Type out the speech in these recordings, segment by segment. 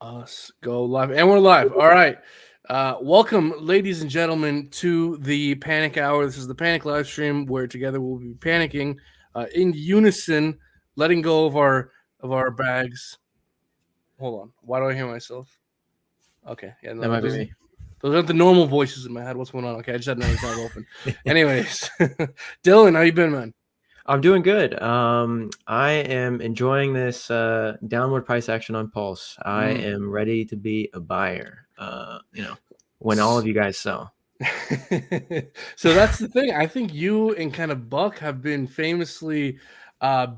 Us go live, and we're live. All right. Welcome, ladies and gentlemen, to the Panic Hour. This is the Panic live stream where together we'll be panicking in unison, letting go of our bags. Hold on. Why do I hear myself? Okay. Yeah, That no, might be me. those aren't the normal voices in my head. What's going on? Okay, I just had another tab open. Anyways, Dylan, how you been, man? I'm doing good. I am enjoying this downward price action on Pulse. I am ready to be a buyer. When all of you guys sell. So that's the thing. I think you and kind of Buck have been famously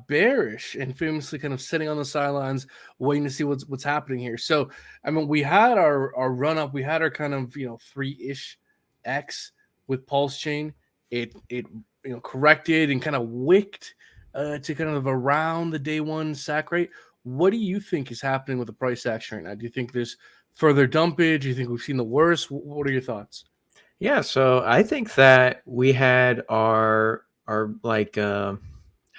bearish and famously kind of sitting on the sidelines waiting to see what's happening here. So I mean, we had our run up, we had our kind of 3-ish X with Pulse Chain. It corrected and kind of wicked to kind of around the day one sack rate. What do you think is happening with the price action right now? Do you think there's further dumpage? Do you think we've seen the worst? What are your thoughts? Yeah, so I think that we had our like how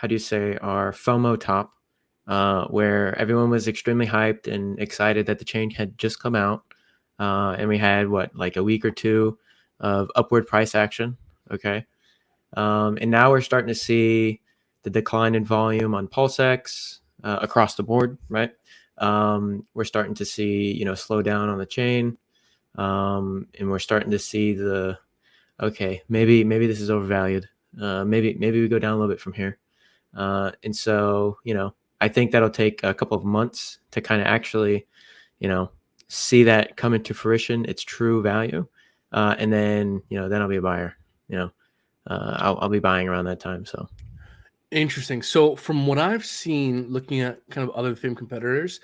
do you say, our FOMO top, where everyone was extremely hyped and excited that the chain had just come out, and we had like a week or two of upward price action. Okay. And now we're starting to see the decline in volume on PulseX across the board, right? We're starting to see, slow down on the chain. And we're starting to see maybe this is overvalued. Maybe we go down a little bit from here. And so, I think that'll take a couple of months to kind of actually, see that come into fruition, its true value. And then, then I'll be a buyer. I'll be buying around that time. So Interesting. So from what I've seen, looking at kind of other FAME competitors,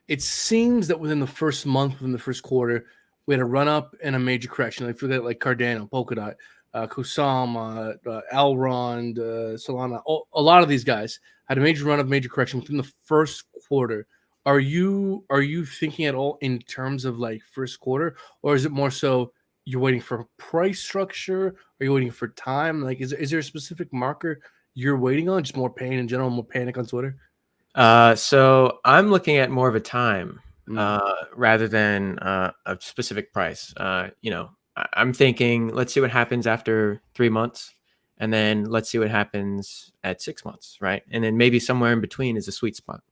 it seems that within the first month, within the first quarter, we had a run up and a major correction. I forget like Cardano, Polkadot, Kusama, Elrond, Solana. A lot of these guys had a major run up, major correction within the first quarter. Are you thinking at all in terms of like first quarter, or is it more so you're waiting for price structure? Are you waiting for time? Like, is there a specific marker you're waiting on? Just more pain in general, more panic on Twitter? So I'm looking at more of a time Mm. rather than a specific price. I'm thinking, let's see what happens after 3 months, and then let's see what happens at 6 months, right? And then maybe somewhere in between is a sweet spot.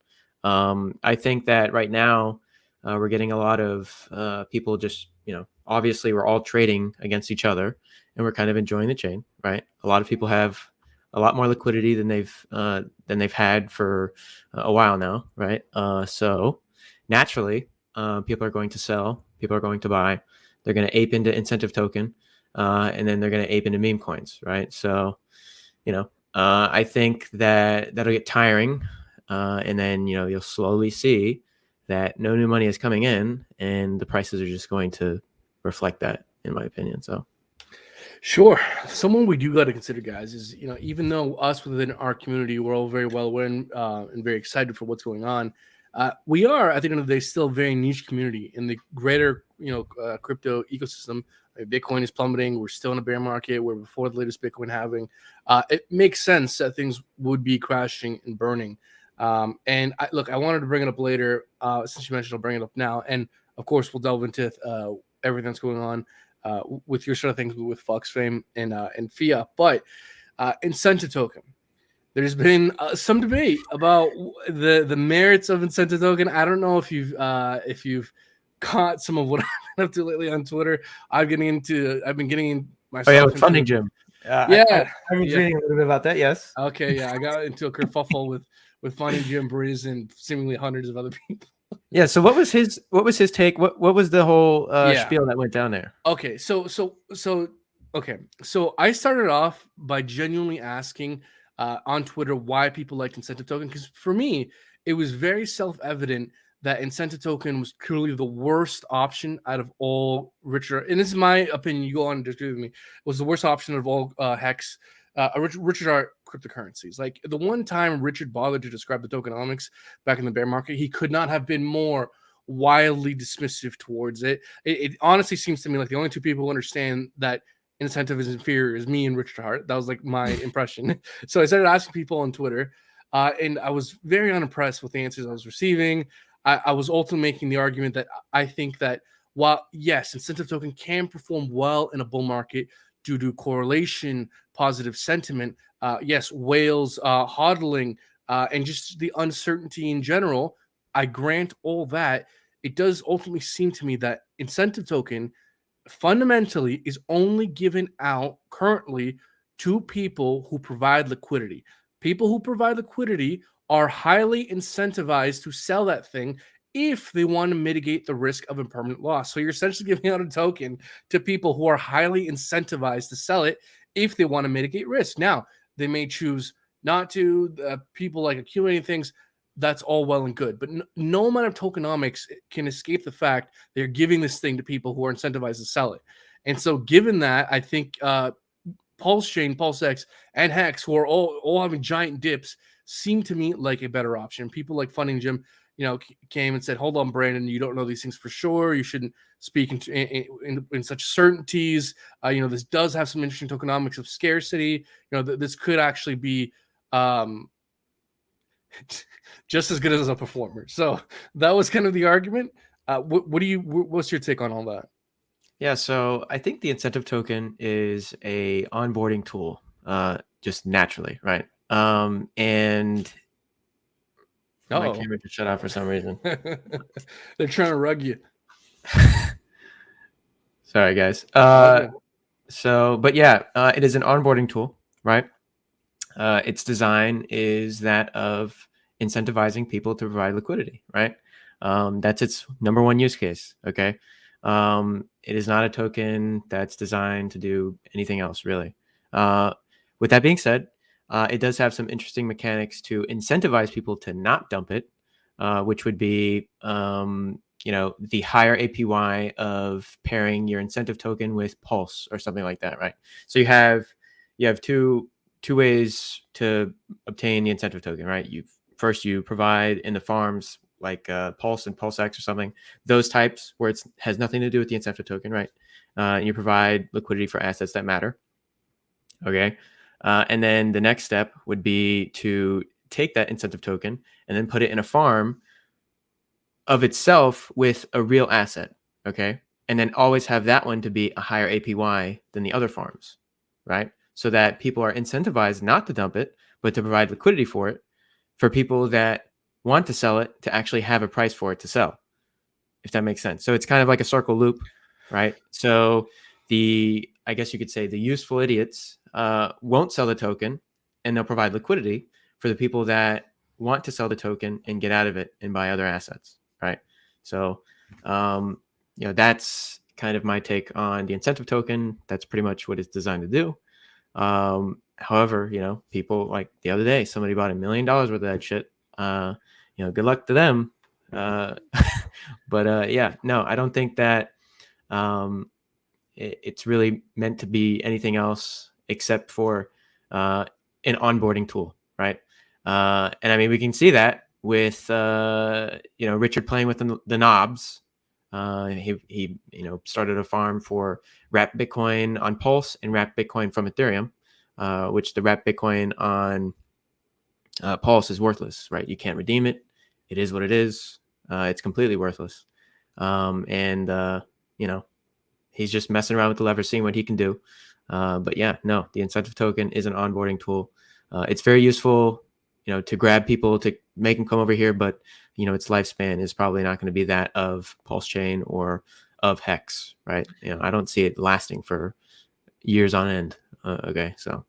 I think that right now we're getting a lot of people just, obviously we're all trading against each other, and we're kind of enjoying the chain, right? A lot of people have a lot more liquidity than they've had for a while now, right? So naturally, people are going to sell, people are going to buy, they're going to ape into incentive token, and then they're going to ape into meme coins, right? So, I think that that'll get tiring, and then you'll slowly see that no new money is coming in, and the prices are just going to reflect that, in my opinion. So. Sure. Someone we do got to consider, guys, is even though us within our community we're all very well aware and very excited for what's going on, we are at the end of the day still a very niche community in the greater crypto ecosystem. Bitcoin is plummeting. We're still in a bear market. We're before the latest Bitcoin halving. It makes sense that things would be crashing and burning. And I wanted to bring it up later. Since you mentioned, I'll bring it up now. And of course, we'll delve into everything that's going on with your sort of things with PHUX, PHAME, and PHIAT. But incentive token, there's been some debate about the merits of incentive token. I don't know if you've caught some of what I've been up to lately on Twitter. I've been getting in myself. Oh yeah, with Funding Gym. Yeah, I've been reading a little bit about that. Yes. Okay, yeah, I got into a kerfuffle with Funding Jim Breeze and seemingly hundreds of other people. Yeah. So what was his take? What was the whole spiel that went down there? Okay, so I started off by genuinely asking on Twitter why people liked incentive token, because for me it was very self-evident that incentive token was clearly the worst option out of all Richard, and this is my opinion, you go on and disagree with me, was the worst option of all hex Richard Art cryptocurrencies. Like the one time Richard bothered to describe the tokenomics back in the bear market, he could not have been more wildly dismissive towards it. It honestly seems to me like the only two people who understand that incentive is inferior is me and Richard Hart. That was like my impression. So I started asking people on Twitter, and I was very unimpressed with the answers I was receiving. I was ultimately making the argument that I think that while yes, incentive token can perform well in a bull market due to correlation, positive sentiment, yes, whales hodling, and just the uncertainty in general. I grant all that. It does ultimately seem to me that incentive token fundamentally is only given out currently to people who provide liquidity. People who provide liquidity are highly incentivized to sell that thing if they want to mitigate the risk of impermanent loss. So you're essentially giving out a token to people who are highly incentivized to sell it if they want to mitigate risk. Now, they may choose not to. People like accumulating things, that's all well and good. But no amount of tokenomics can escape the fact they're giving this thing to people who are incentivized to sell it. And so, given that, I think Pulse Chain, PulseX, and Hex, who are all having giant dips, seem to me like a better option. People like Funding Jim, came and said, "Hold on, Brandon, you don't know these things for sure. You shouldn't speak in such certainties. This does have some interesting tokenomics of scarcity. This could actually be." Just as good as a performer. So that was kind of the argument. What's your take on all that? Yeah, so I think the incentive token is a onboarding tool, just naturally, right? And my Oh, camera just shut off for some reason. they're trying to rug you. Sorry, guys. Okay. But yeah, it is an onboarding tool, right? Its design is that of incentivizing people to provide liquidity, right? That's its number one use case. Okay. It is not a token that's designed to do anything else, really. With that being said, it does have some interesting mechanics to incentivize people to not dump it, which would be, the higher APY of pairing your incentive token with Pulse or something like that, right? So you have two ways to obtain the incentive token, right? You provide in the farms like Pulse and PulseX or something, those types where it has nothing to do with the incentive token, right? And you provide liquidity for assets that matter. Okay. And then the next step would be to take that incentive token and then put it in a farm of itself with a real asset. Okay. And then always have that one to be a higher APY than the other farms, right? So that people are incentivized not to dump it, but to provide liquidity for it for people that want to sell it to actually have a price for it to sell, if that makes sense. So it's kind of like a circle loop, right? So I guess you could say the useful idiots won't sell the token and they'll provide liquidity for the people that want to sell the token and get out of it and buy other assets, right? So, that's kind of my take on the incentive token. That's pretty much what it's designed to do. However, people like the other day, somebody bought $1 million worth of that shit. Good luck to them. But yeah, no, I don't think that it's really meant to be anything else except for an onboarding tool, right? And I mean, we can see that with Richard playing with the knobs. He started a farm for wrapped Bitcoin on Pulse and wrapped Bitcoin from Ethereum, which the wrapped Bitcoin on Pulse is worthless, right? You can't redeem it. It is what it is. It's completely worthless. And he's just messing around with the lever, seeing what he can do. But yeah, no, the incentive token is an onboarding tool. It's very useful, to grab people to make them come over here, but its lifespan is probably not going to be that of Pulse Chain or of Hex, right? I don't see it lasting for years on end. Okay, so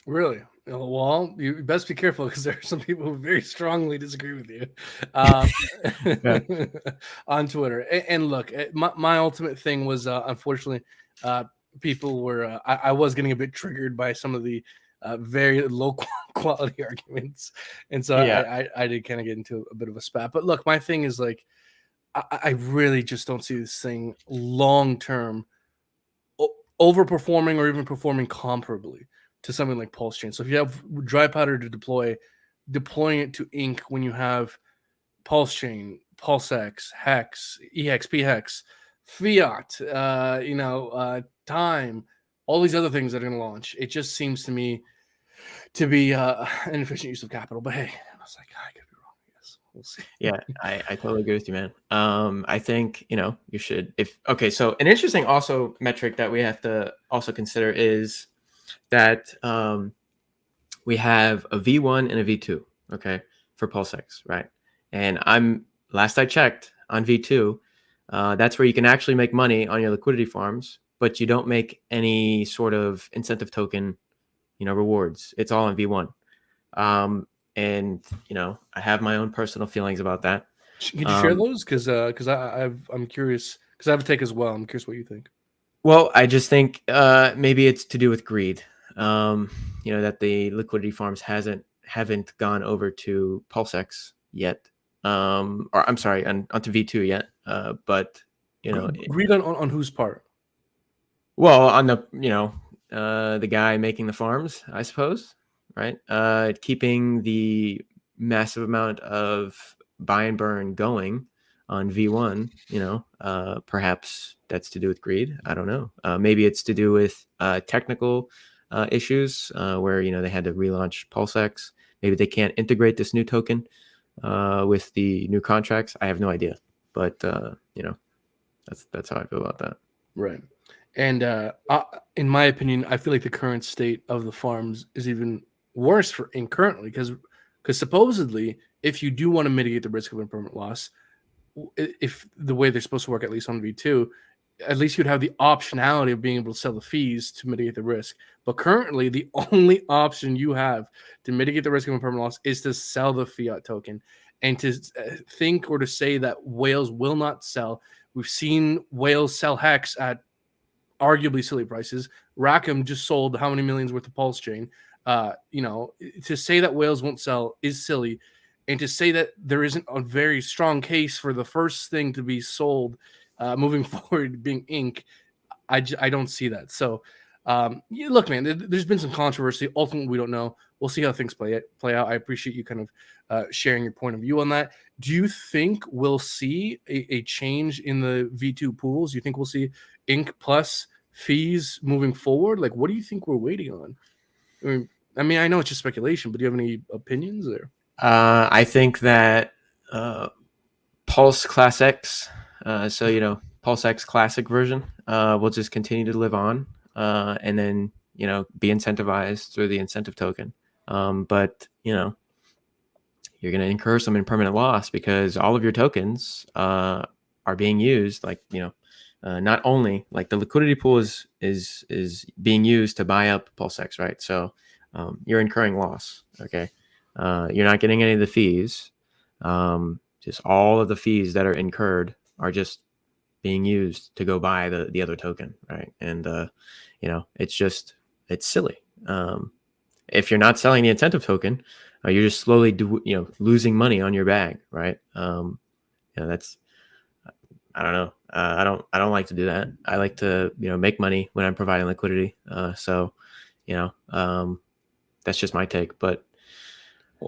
Really? Well, you best be careful because there are some people who very strongly disagree with you yeah. on Twitter. And look, my ultimate thing was unfortunately, people were. I was getting a bit triggered by some of the very low quality arguments, and so Yeah. I did kind of get into a bit of a spat. But look, my thing is like, I really just don't see this thing long term overperforming or even performing comparably to something like Pulse Chain. So if you have dry powder to deploy, deploying it to Ink when you have Pulse Chain, PulseX, Hex, EX, PHEX, Fiat, Time, all these other things that are going to launch. It just seems to me to be an efficient use of capital. But hey, I was like, I could be wrong, I guess. We'll see. Yeah, I totally agree with you, man. I think, you should, okay, so an interesting also metric that we have to also consider is that we have a V1 and a V2, okay, for PulseX, right? And last I checked on V2, that's where you can actually make money on your liquidity farms, but you don't make any sort of incentive token, rewards. It's all on V1. And I have my own personal feelings about that. Can you share those? Because I'm curious, because I have a take as well. I'm curious what you think. Well, I just think maybe it's to do with greed. That the liquidity farms haven't gone over to PulseX yet, or I'm sorry, onto V2 yet. But Read on whose part? well, on the guy making the farms, I suppose, right? Keeping the massive amount of buy and burn going on V1, perhaps that's to do with greed. I don't know. Maybe it's to do with technical issues where, they had to relaunch PulseX. Maybe they can't integrate this new token with the new contracts. I have no idea. But, that's how I feel about that. Right. And in my opinion, I feel like the current state of the farms is even worse currently because supposedly, if you do want to mitigate the risk of impermanent loss, if the way they're supposed to work, at least on V2, at least you'd have the optionality of being able to sell the fees to mitigate the risk. But currently, the only option you have to mitigate the risk of impermanent loss is to sell the fiat token. And to think or to say that whales will not sell. We've seen whales sell hex at arguably silly prices. Rackham just sold how many millions worth of Pulse Chain. To say that whales won't sell is silly. And to say that there isn't a very strong case for the first thing to be sold moving forward being ink, I don't see that. So, look, man, there's been some controversy. Ultimately, we don't know. We'll see how things play out. I appreciate you kind of sharing your point of view on that. Do you think we'll see a change in the V2 pools? Do you think we'll see ink plus fees moving forward? Like, what do you think we're waiting on? I know it's just speculation, but do you have any opinions there? I think that Pulse Class X, Pulse X Classic version, will just continue to live on, and then be incentivized through the incentive token. But you're going to incur some impermanent loss because all of your tokens are being used, like not only like the liquidity pool is being used to buy up PulseX, right? So you're incurring loss. Okay, you're not getting any of the fees. Just all of the fees that are incurred are just being used to go buy the other token, right? And it's silly. If you're not selling the incentive token, you're just slowly losing money on your bag, right? That's, I don't know. I don't like to do that. I like to make money when I'm providing liquidity. So that's just my take. But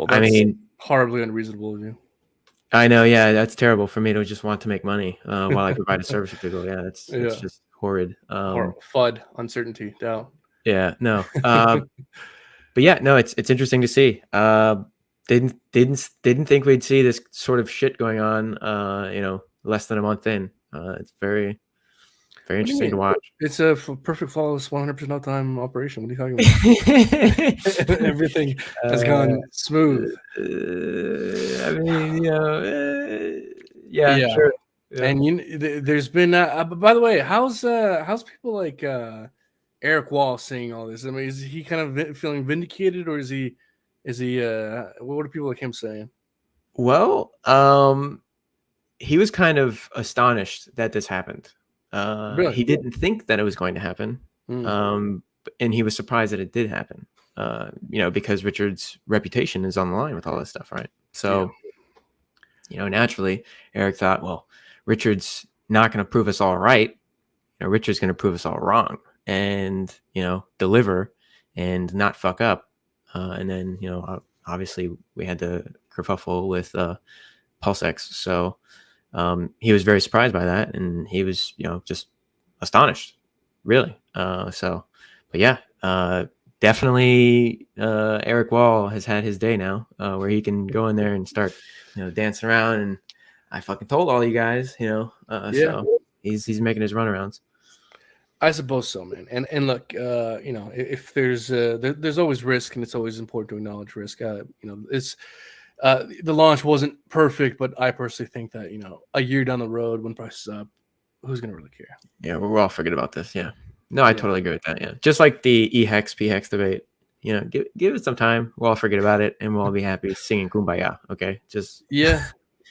that's horribly unreasonable of you. I know, yeah, that's terrible for me to just want to make money while I provide a service for people. Yeah, that's just horrid. FUD, uncertainty, doubt. Yeah, no. But yeah, no, it's interesting to see. Didn't think we'd see this sort of shit going on. Less than a month in. It's very, very interesting to watch. It's a perfect, flawless, 100% uptime operation. What are you talking about? Everything has gone smooth. Yeah, sure. Yeah. And there's been. By the way, how's people like Eric Wall saying all this? I mean, is he kind of feeling vindicated, or is he? What are people like him saying? Well, he was kind of astonished that this happened. Really? He didn't think that it was going to happen, and he was surprised that it did happen. Because Richard's reputation is on the line with all this stuff, right? So, naturally, Eric thought, well, Richard's not going to prove us all right. Richard's going to prove us all wrong, and deliver and not fuck up. And then obviously we had the kerfuffle with PulseX, so he was very surprised by that, and he was just astonished, really. But yeah, definitely Eric Wall has had his day now, where he can go in there and start, dancing around. And I fucking told all you guys, Yeah, so he's making his runarounds. I suppose so, man. And look, if there's always risk, and it's always important to acknowledge risk. It's the launch wasn't perfect, but I personally think that a year down the road when prices up, who's gonna really care? Yeah, we're all forget about this. Yeah, no, I Yeah, totally agree with that. Yeah, just like the EHEX PHEX debate. Give it some time. We'll all forget about it, and we'll all be happy singing "Kumbaya." Okay, just yeah,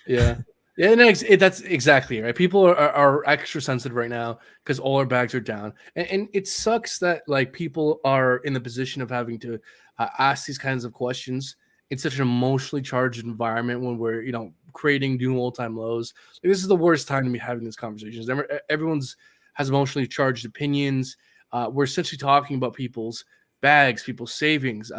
yeah, yeah. And that's exactly it, right. People are extra sensitive right now because all our bags are down, and it sucks that like people are in the position of having to ask these kinds of questions in such an emotionally charged environment when we're creating new all-time lows. Like, this is the worst time to be having these conversations. Everyone's has emotionally charged opinions. We're essentially talking about people's bags, people's savings.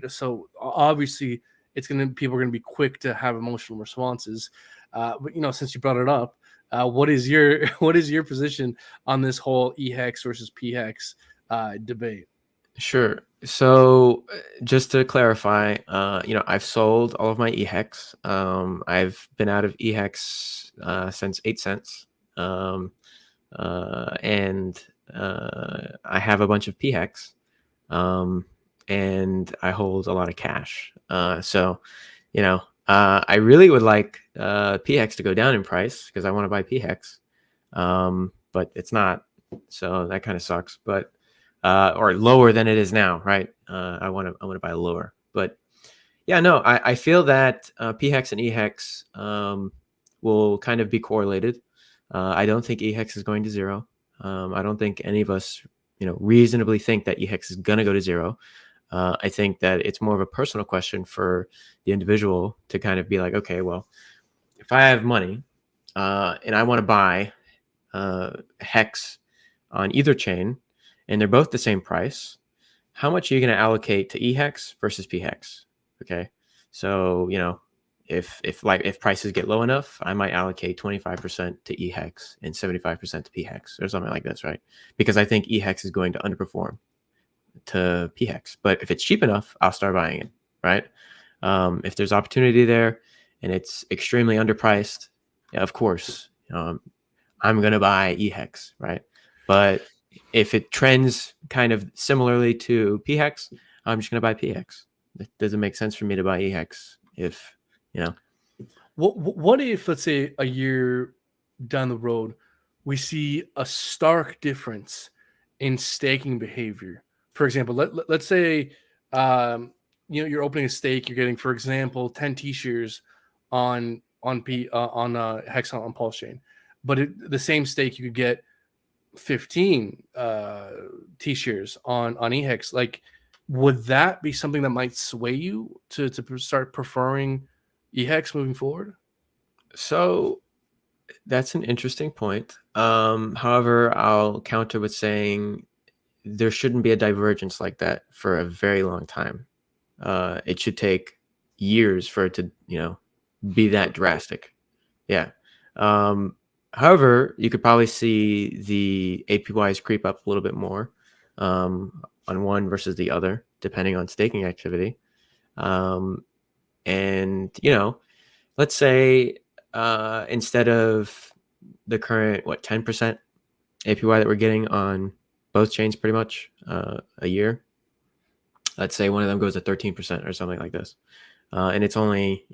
So obviously people are gonna be quick to have emotional responses. But since you brought it up, what is your what is your position on this whole EHEX versus PHEX debate? sure. So, just to clarify, I've sold all of my EHEX. I've been out of EHEX since 8 cents, and I have a bunch of PHEX, and I hold a lot of cash. So, I really would like PHEX to go down in price because I want to buy PHEX, but it's not. So that kind of sucks. But or lower than it is now, right? I want to buy lower. But yeah, no, I feel that PHEX and EHEX will kind of be correlated. I don't think EHEX is going to zero. I don't think any of us, reasonably think that EHEX is going to go to zero. I think that it's more of a personal question for the individual to kind of be like, okay, well, if I have money and I want to buy hex on either chain and they're both the same price, how much are you going to allocate to EHEX versus PHEX? Okay. So, if prices get low enough, I might allocate 25% to EHEX and 75% to PHEX or something like this, right? Because I think EHEX is going to underperform to PHEX. But if it's cheap enough, I'll start buying it, right? If there's opportunity there and it's extremely underpriced, yeah, of course, I'm going to buy EHEX, right? But if it trends kind of similarly to PHEX, I'm just going to buy PHEX. It doesn't make sense for me to buy EHEX if, What if, let's say, a year down the road, we see a stark difference in staking behavior? For example, let's say you're opening a stake, you're getting, for example, 10 T-shares on Hex on Pulse Chain, but the same stake you could get 15 T-shares on EHEX. Like, would that be something that might sway you to start preferring EHEX moving forward? So that's an interesting point. However, I'll counter with saying there shouldn't be a divergence like that for a very long time. It should take years for it to, be that drastic. Yeah. Um, However, you could probably see the APYs creep up a little bit more on one versus the other, depending on staking activity. Um, and, let's say instead of the current, 10% APY that we're getting on both chains pretty much a year, let's say one of them goes to 13% or something like this. And it's only,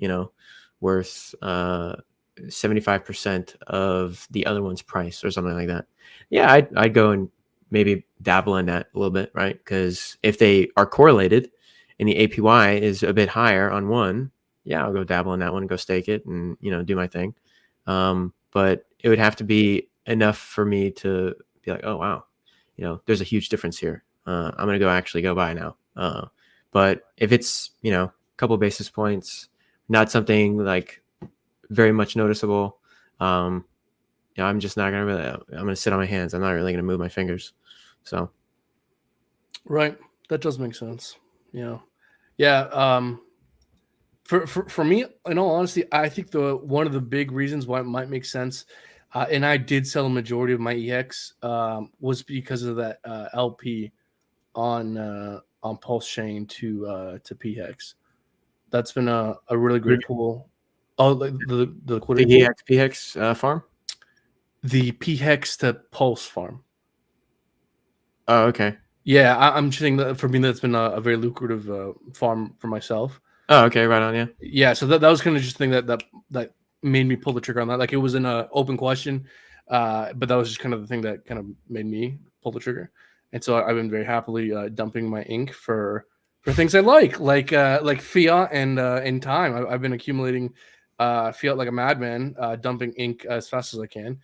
worth 75% of the other one's price or something like that. Yeah, I'd go and maybe dabble in that a little bit, right? Because if they are correlated and the APY is a bit higher on one, yeah, I'll go dabble in that one, go stake it, and do my thing. But it would have to be enough for me to be like, oh wow, there's a huge difference here. I'm gonna actually go buy now. But if it's a couple basis points, not something like very much noticeable, I'm just not gonna really. I'm gonna sit on my hands. I'm not really gonna move my fingers. So Right. That does make sense. Yeah. Yeah. For me, in all honesty, I think the one of the big reasons why it might make sense, and I did sell a majority of my EX, was because of that LP on on Pulse Chain to PHEX. That's been a really great pool. Oh, the liquidity pool? PHX farm. The PHEX to Pulse farm. Oh, okay. Yeah, I'm just saying that for me, that's been a very lucrative farm for myself. Oh, okay, right on. Yeah. Yeah, so that was kind of just the thing that made me pull the trigger on that. Like, it was an open question, but that was just kind of the thing that kind of made me pull the trigger. And so I've been very happily dumping my ink for things I like fiat and time. I've been accumulating fiat like a madman, dumping ink as fast as I can.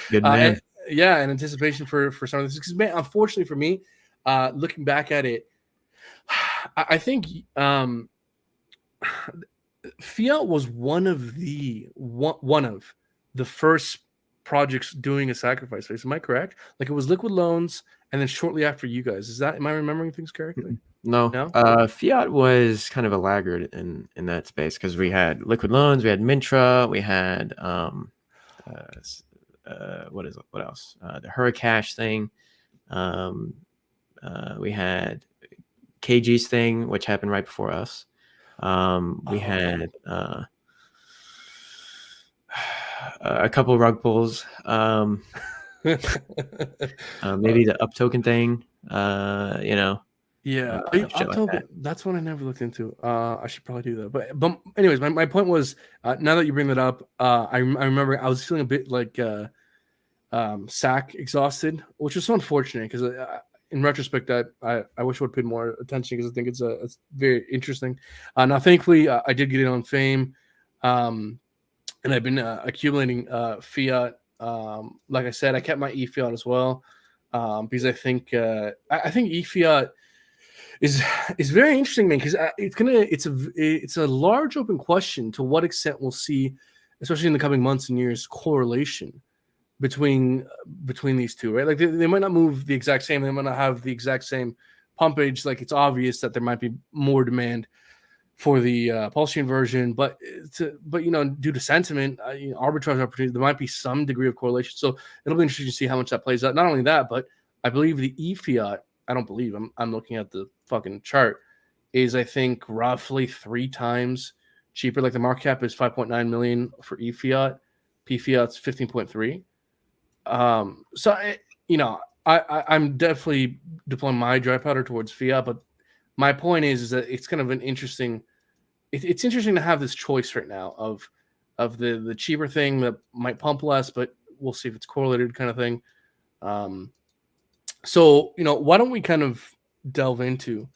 Good man. Yeah, in anticipation for some of this, because unfortunately for me, looking back at it, I think Fiat was one of the first projects doing a sacrifice phase. Am I correct? Like, it was Liquid Loans, and then shortly after you guys. Am I remembering things correctly? No. No? Fiat was kind of a laggard in that space because we had Liquid Loans, we had Mintra, we had what else? The Hurricash thing. We had KG's thing, which happened right before us. We had a couple of rug pulls. Maybe the up token thing. Yeah, shit like that. That's one I never looked into. I should probably do that. But anyways, my point was, now that you bring that up, I remember I was feeling a bit like sack exhausted, which was so unfortunate because in retrospect, I wish I would pay more attention because I think it's very interesting. Now, thankfully, I did get it on Fame, and I've been accumulating fiat. Like I said, I kept my e-fiat as well, because I think e-fiat is very interesting, man, because it's a large open question to what extent we'll see, especially in the coming months and years, correlation between these two, right? Like, they might not move the exact same, they might not have the exact same pumpage. Like, it's obvious that there might be more demand for the Pulse Chain version, but due to sentiment, arbitrage opportunity, there might be some degree of correlation. So it'll be interesting to see how much that plays out. Not only that, but I believe the e-fiat, I don't believe, I'm looking at the fucking chart, is I think roughly 3 times cheaper. Like, the market cap is 5.9 million for e-fiat, p-fiat's 15.3. So I'm definitely deploying my dry powder towards fiat, but my point is that it's kind of an interesting. It's interesting to have this choice right now of the cheaper thing that might pump less, but we'll see if it's correlated, kind of thing. So why don't we kind of delve into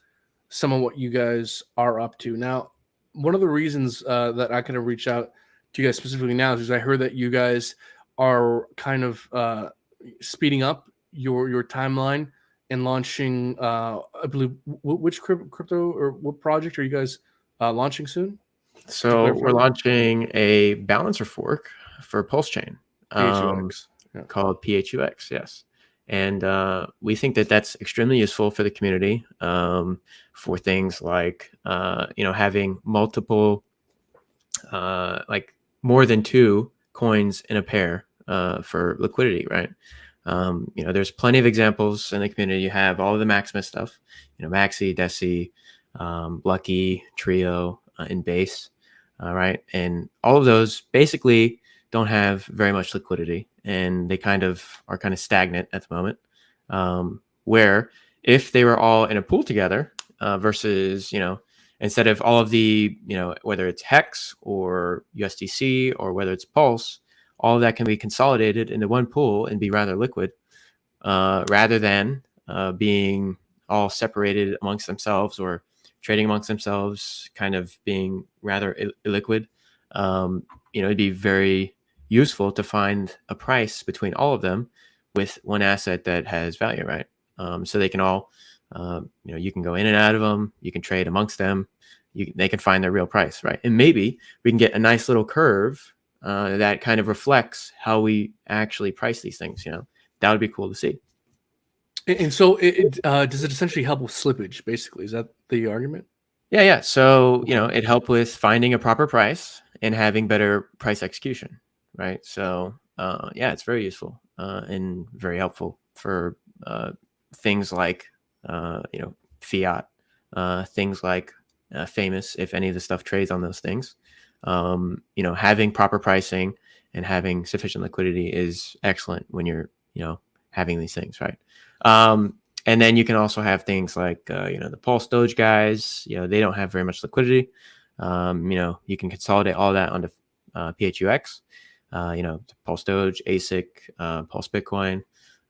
some of what you guys are up to now? One of the reasons that I kind of reach out to you guys specifically now is I heard that you guys are kind of speeding up your timeline and launching. I believe which crypto or what project are you guys launching soon? So we're launching a balancer fork for Pulse Chain, PHUX, called PHUX. Yes. And we think that that's extremely useful for the community, for things like having multiple, like more than 2 coins in a pair, for liquidity, right? There's plenty of examples in the community. You have all of the Maximus stuff, Maxi, Deci, Lucky, Trio, and Base, right? And all of those basically don't have very much liquidity, and they are kind of stagnant at the moment. Where if they were all in a pool together, versus instead of all of the whether it's Hex or USDC or whether it's Pulse, all of that can be consolidated into one pool and be rather liquid, rather than being all separated amongst themselves or trading amongst themselves, kind of being rather illiquid. It'd be very useful to find a price between all of them with one asset that has value, right? So they can all, you can go in and out of them, you can trade amongst them, they can find their real price, right? And maybe we can get a nice little curve that kind of reflects how we actually price these things. That would be cool to see. And so does it essentially help with slippage? Basically, is that the argument? Yeah. So it helped with finding a proper price and having better price execution, right? So it's very useful and very helpful for things like fiat, things like famous, if any of the stuff trades on those things. Having proper pricing and having sufficient liquidity is excellent when you're, having these things, right? And then you can also have things like, the Pulse Doge guys, they don't have very much liquidity. You can consolidate all that onto PHUX, Pulse Doge, ASIC, Pulse Bitcoin,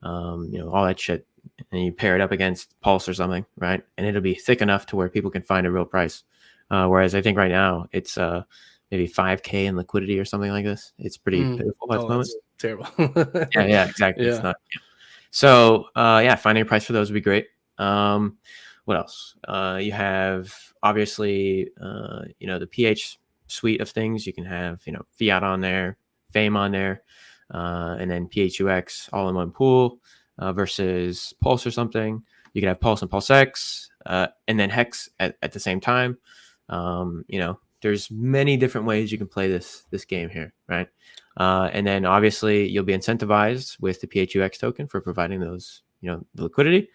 all that shit. And you pair it up against Pulse or something, right? And it'll be thick enough to where people can find a real price. Whereas I think right now it's maybe 5K in liquidity or something like this. It's pretty pitiful at the moment. Terrible. yeah, exactly. Yeah. It's not. Yeah. So finding a price for those would be great. What else? You have obviously the PH suite of things. You can have fiat on there, PHAME on there, and then PHUX all in one pool versus Pulse or something. You could have Pulse and Pulse X, and then Hex at the same time. There's many different ways you can play this game here, right? And then obviously you'll be incentivized with the PHUX token for providing those, the liquidity.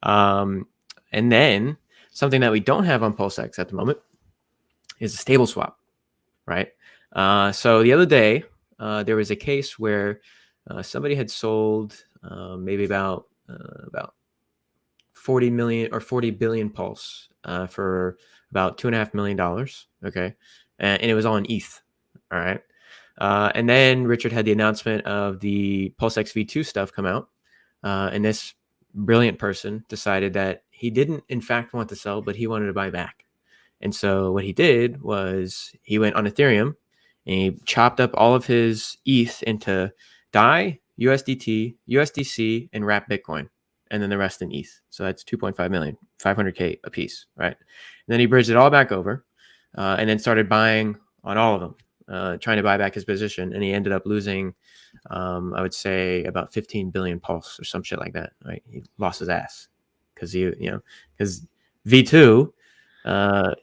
And then something that we don't have on PulseX at the moment is a stable swap, right? So the other day, there was a case where somebody had sold maybe about 40 million or 40 billion Pulse for about $2.5 million. Okay. And it was all in ETH. All right. And then Richard had the announcement of the PulseX V2 stuff come out. And this brilliant person decided that he didn't in fact want to sell, but he wanted to buy back. And so what he did was he went on Ethereum and he chopped up all of his ETH into DAI, USDT, USDC, and wrap Bitcoin. And then the rest in ETH. So that's 2.5 million, 500K a piece, right? And then he bridged it all back over and then started buying on all of them, trying to buy back his position. And he ended up losing, I would say, about 15 billion Pulse or some shit like that, right? He lost his ass because because V2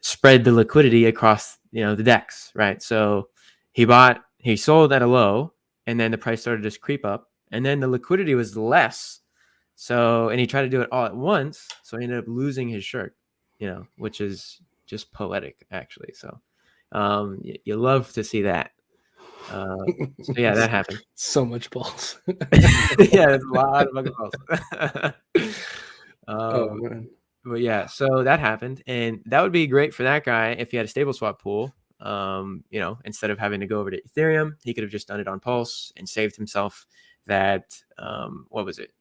spread the liquidity across, the DEX, right? So he sold at a low, and then the price started to just creep up, and then the liquidity was less. So, and he tried to do it all at once. So he ended up losing his shirt, which is just poetic, actually. So you love to see that. So yeah, that happened. So much Pulse. Yeah, there's a lot of fucking Pulse. Oh, man. But yeah, so that happened. And that would be great for that guy if he had a stable swap pool. Instead of having to go over to Ethereum, he could have just done it on Pulse and saved himself that what was it?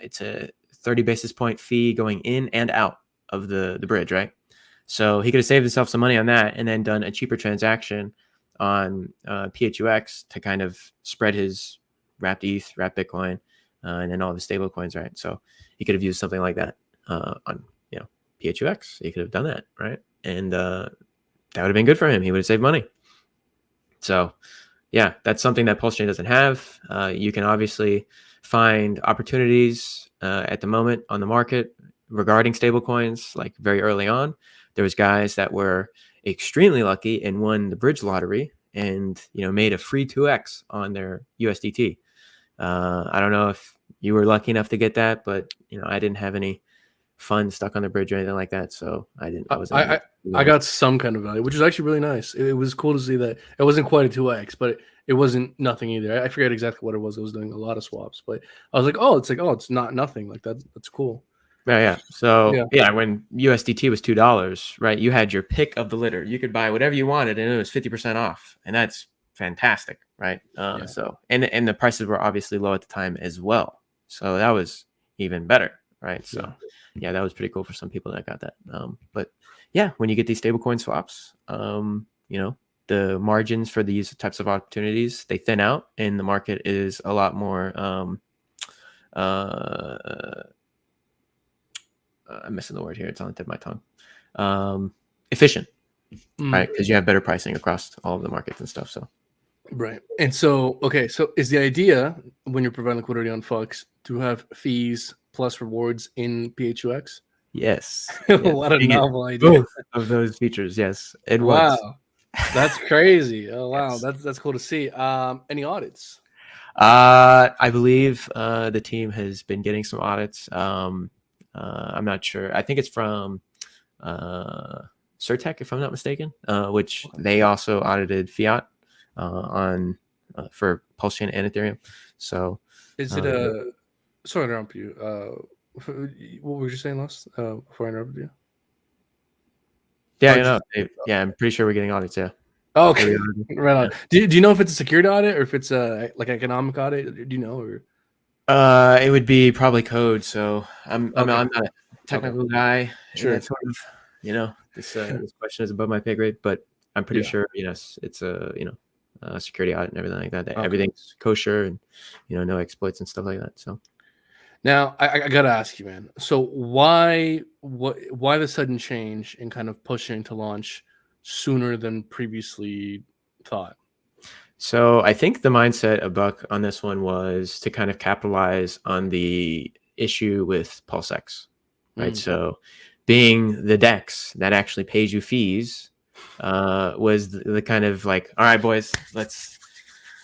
It's a 30 basis point fee going in and out of the bridge, right? So he could have saved himself some money on that and then done a cheaper transaction on PHUX to kind of spread his wrapped ETH, wrapped Bitcoin, and then all the stable coins, right? So he could have used something like that on PHUX. He could have done that, right? And that would have been good for him. He would have saved money. So yeah, that's something that Pulse Chain doesn't have. You can obviously find opportunities at the moment on the market regarding stablecoins. Like very early on, there was guys that were extremely lucky and won the bridge lottery and made a free 2x on their USDT. I don't know if you were lucky enough to get that, but I didn't have any funds stuck on the bridge or anything like that, so I didn't. I got some kind of value, which is actually really nice. It was cool to see that it wasn't quite a 2x, but it wasn't nothing either. I forget exactly what it was. I was doing a lot of swaps, but I was like, it's not nothing. Like that's cool. Yeah. So when USDT was $2, right, you had your pick of the litter. You could buy whatever you wanted, and it was 50% off, and that's fantastic, right? So and the prices were obviously low at the time as well, so that was even better, right? So yeah, that was pretty cool for some people that got that. But yeah, when you get these stablecoin swaps, the margins for these types of opportunities, they thin out, and the market is a lot more I'm missing the word here. It's on the tip of my tongue. Efficient, right? Because you have better pricing across all of the markets and stuff. So, right. And so, so is the idea when you're providing liquidity on PHUX to have fees plus rewards in PHUX? Yes. What a novel idea. Both of those features. Yes. It wow. was. That's crazy. Oh, wow. Yes. That's cool to see. Any audits? I believe the team has been getting some audits. I'm not sure. I think it's from Certec, if I'm not mistaken, which they also audited Fiat on for Pulse Chain and Ethereum. So Is it a? Sorry to interrupt you. What were you saying last? Before I interrupted you. yeah, Oh, you know, yeah, I'm pretty sure we're getting audits. Yeah. Oh, okay. Right on. Do you know if it's a security audit or if it's a like economic audit? Do you know? Or It would be probably code. So I'm not a technical guy. Sure. And that sort of, this question is above my pay grade, but I'm pretty sure, it's a, security audit and everything like that. Everything's kosher and, no exploits and stuff like that. So now I gotta ask you, man. So why the sudden change in kind of pushing to launch sooner than previously thought? So I think the mindset of Buck on this one was to kind of capitalize on the issue with PulseX, right? So being the DEX that actually pays you fees was the kind of like, all right, boys,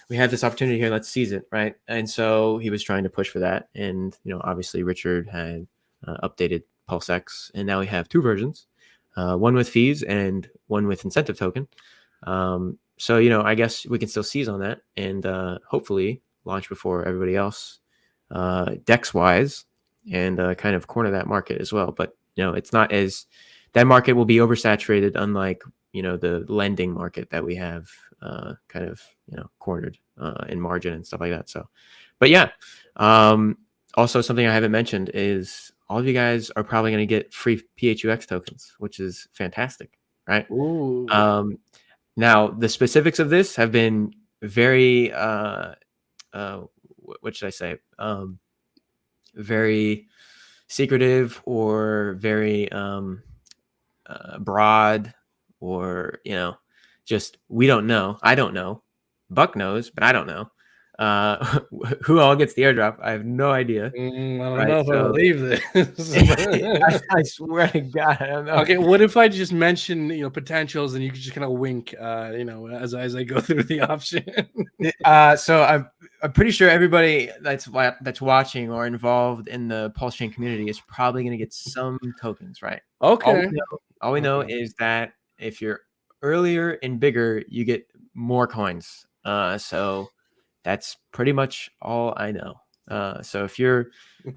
we have this opportunity here, let's seize it, right? And so he was trying to push for that. And, obviously Richard had updated PulseX, and now we have two versions, one with fees and one with incentive token. So, I guess we can still seize on that and hopefully launch before everybody else, DEX wise, and kind of corner that market as well. But, it's not that market will be oversaturated, unlike, the lending market that we have kind of, cornered in margin and stuff like that. So, but yeah, also something I haven't mentioned is all of you guys are probably going to get free PHUX tokens, which is fantastic, right? Ooh. Now, the specifics of this have been very, what should I say? Very secretive or very broad, or, just we don't know. I don't know. Buck knows, but I don't know. Who all gets the airdrop? I have no idea. I don't know if I believe this. I swear to God, I don't know. Okay, what if I just mention potentials and you could just kind of wink, as I go through the option? So I'm pretty sure everybody that's watching or involved in the Pulse Chain community is probably going to get some tokens, right? Okay. All we know is that if you're earlier and bigger, you get more coins. So that's pretty much all I know. So if you're,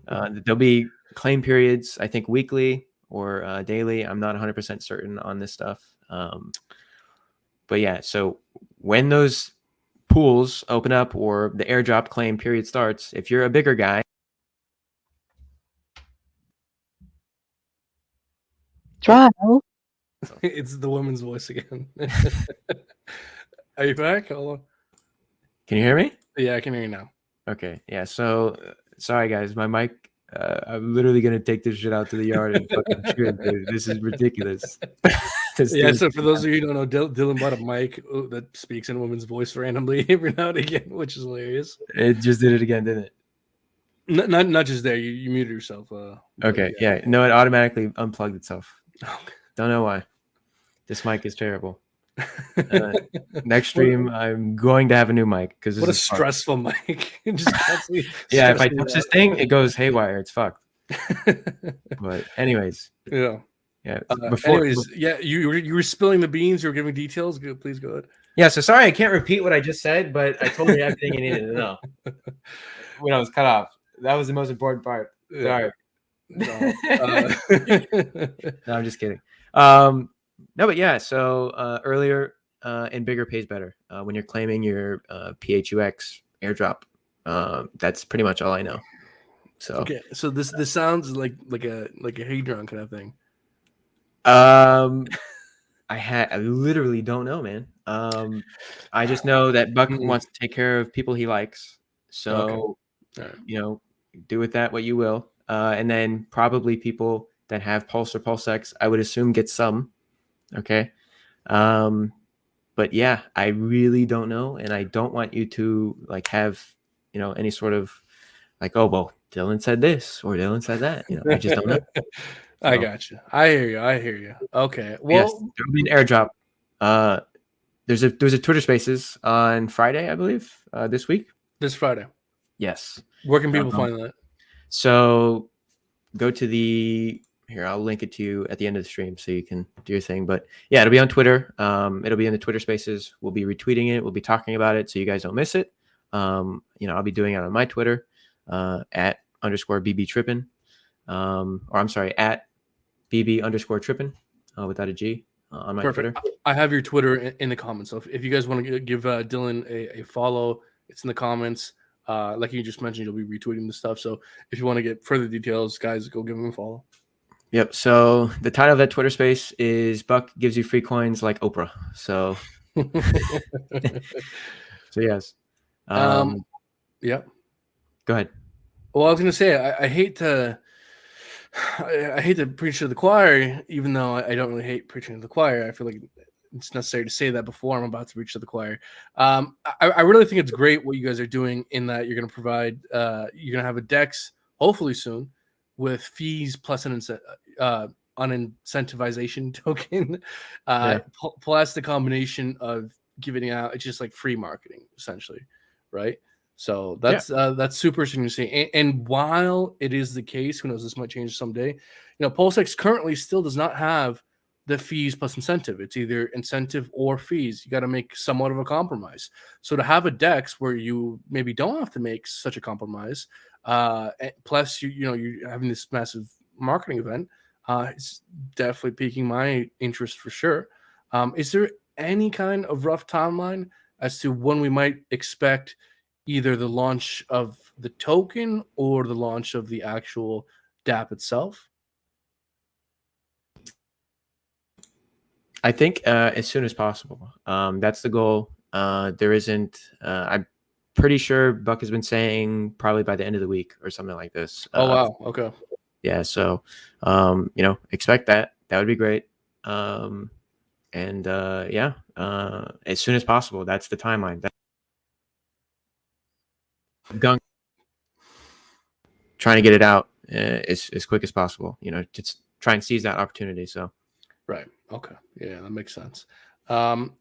there'll be claim periods, I think weekly or daily. I'm not 100% certain on this stuff. But yeah, so when those pools open up or the airdrop claim period starts, if you're a bigger guy. Trial. It's the woman's voice again. Are you back? Hold on. Can you hear me? Yeah, I can hear you now. Okay. Yeah. So sorry guys, my mic. I'm literally gonna take this shit out to the yard and fucking shoot, dude. This is ridiculous. Yeah. So for those of you who don't know, Dylan bought a mic that speaks in a woman's voice randomly every now and again, which is hilarious. It just did it again, didn't it? Not just there. You muted yourself. Okay. Yeah. No, it automatically unplugged itself. Don't know why. This mic is terrible. Next stream, I'm going to have a new mic because what a stressful mic. Yeah, if I touch this thing, it goes haywire. It's fucked. But anyways, yeah. Before, you were spilling the beans. You were giving details. Good, please go ahead. Yeah. So sorry, I can't repeat what I just said, but I told you everything you needed to know when I was cut off. That was the most important part. Sorry. No, I'm just kidding. No, but yeah. So earlier and bigger pays better when you're claiming your PHUX airdrop. That's pretty much all I know. So okay. So this sounds like a Hadron kind of thing. I literally don't know, man. I just know that Buck wants to take care of people he likes. So do with that what you will. And then probably people that have Pulse or PulseX, I would assume get some. Okay. But yeah, I really don't know. And I don't want you to have, any sort of oh, well, Dylan said this or Dylan said that. I just don't know. I got you. I hear you. Okay. Well, yes, there'll be an airdrop. There's a Twitter Spaces on Friday, I believe, this week. This Friday. Yes. Where can people find that? So go to the here. I'll link it to you at the end of the stream so you can do your thing. But yeah, it'll be on Twitter. It'll be in the Twitter Spaces. We'll be retweeting it. We'll be talking about it so you guys don't miss it. I'll be doing it on my Twitter at _BB Trippin. Or I'm sorry, at BB_Trippin without a G on my Perfect. Twitter. I have your Twitter in the comments. So if you guys want to give Dylan a follow, it's in the comments. Like you just mentioned, you'll be retweeting the stuff. So if you want to get further details, guys, go give him a follow. Yep. So the title of that Twitter space is Buck gives you free coins like Oprah. So, so yes. Yeah. Go ahead. Well, I was gonna say I hate to preach to the choir, even though I don't really hate preaching to the choir. I feel like it's necessary to say that before I'm about to preach to the choir. I really think it's great what you guys are doing in that you're going to provide. You're going to have a DEX hopefully soon with fees plus an unincentivization token, plus the combination of giving out. It's just like free marketing essentially, right? So that's super interesting to see. And while it is the case, who knows, this might change someday. PulseX currently still does not have the fees plus incentive. It's either incentive or fees. You got to make somewhat of a compromise. So to have a DEX where you maybe don't have to make such a compromise, plus you're having this massive marketing event, it's definitely piquing my interest for sure. Is there any kind of rough timeline as to when we might expect either the launch of the token or the launch of the actual DApp itself? I think as soon as possible. That's the goal. There isn't. I'm pretty sure Buck has been saying probably by the end of the week or something like this. Oh wow. Okay. Yeah. So, expect that. That would be great. As soon as possible. That's the timeline. Gunk trying to get it out as quick as possible. Just try and seize that opportunity. So. Right. Okay. Yeah, that makes sense.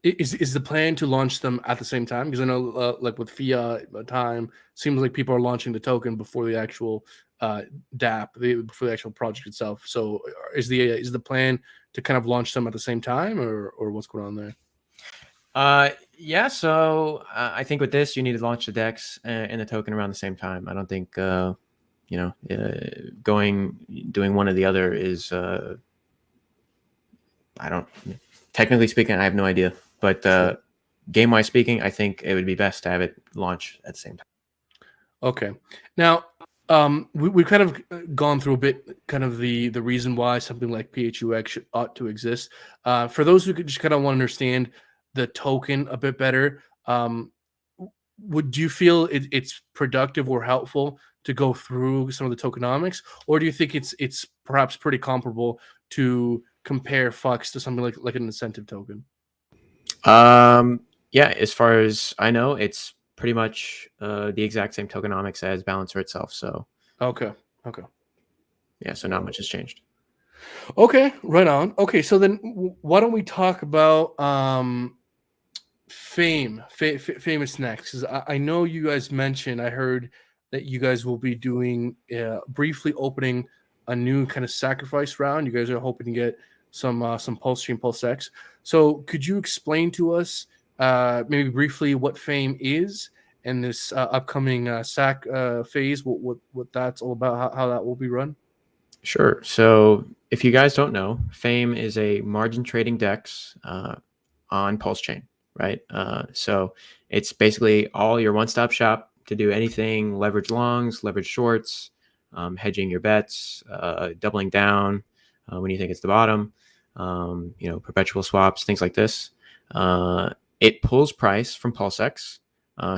Is the plan to launch them at the same time? Because I know, like with PHIAT time, seems like people are launching the token before the actual DApp, before the actual project itself. So, is the plan to kind of launch them at the same time, or what's going on there? Yeah. So I think with this, you need to launch the DEX and the token around the same time. I don't think doing one or the other is. Technically speaking, I have no idea, but game-wise speaking, I think it would be best to have it launch at the same time. Okay. Now, we've kind of gone through a bit, kind of the reason why something like PHUX ought to exist. For those who could just kind of want to understand the token a bit better, would you feel it's productive or helpful to go through some of the tokenomics, or do you think it's perhaps pretty comparable to compare PHUX to something like an incentive token? Yeah, as far as I know, it's pretty much the exact same tokenomics as Balancer itself. So okay. Yeah, so not much has changed. Okay, right on. Okay, so then why don't we talk about PHAME? Famous next, because I know you guys mentioned. I heard that you guys will be doing briefly opening a new kind of sacrifice round. You guys are hoping to get some Pulse Stream PulseX. So could you explain to us maybe briefly what PHAME is and this upcoming sac phase, what that's all about, how that will be run? Sure. So if you guys don't know, PHAME is a margin trading DEX on Pulse Chain, right? So it's basically all your one-stop shop to do anything: leverage longs, leverage shorts, hedging your bets, doubling down when you think it's the bottom, perpetual swaps, things like this. It pulls price from PulseX,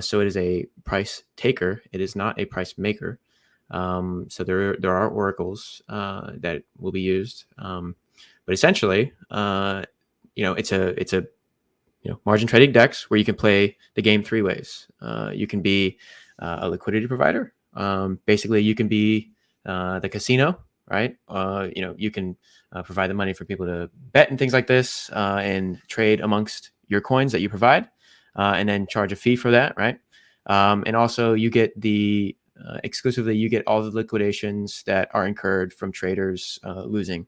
so it is a price taker. It is not a price maker. So there are oracles that will be used, but essentially, it's a margin trading DEX where you can play the game three ways. You can be a liquidity provider. Basically, you can be the casino, right? You can provide the money for people to bet and things like this, and trade amongst your coins that you provide, and then charge a fee for that, right? And also, you get the exclusively you get all the liquidations that are incurred from traders losing,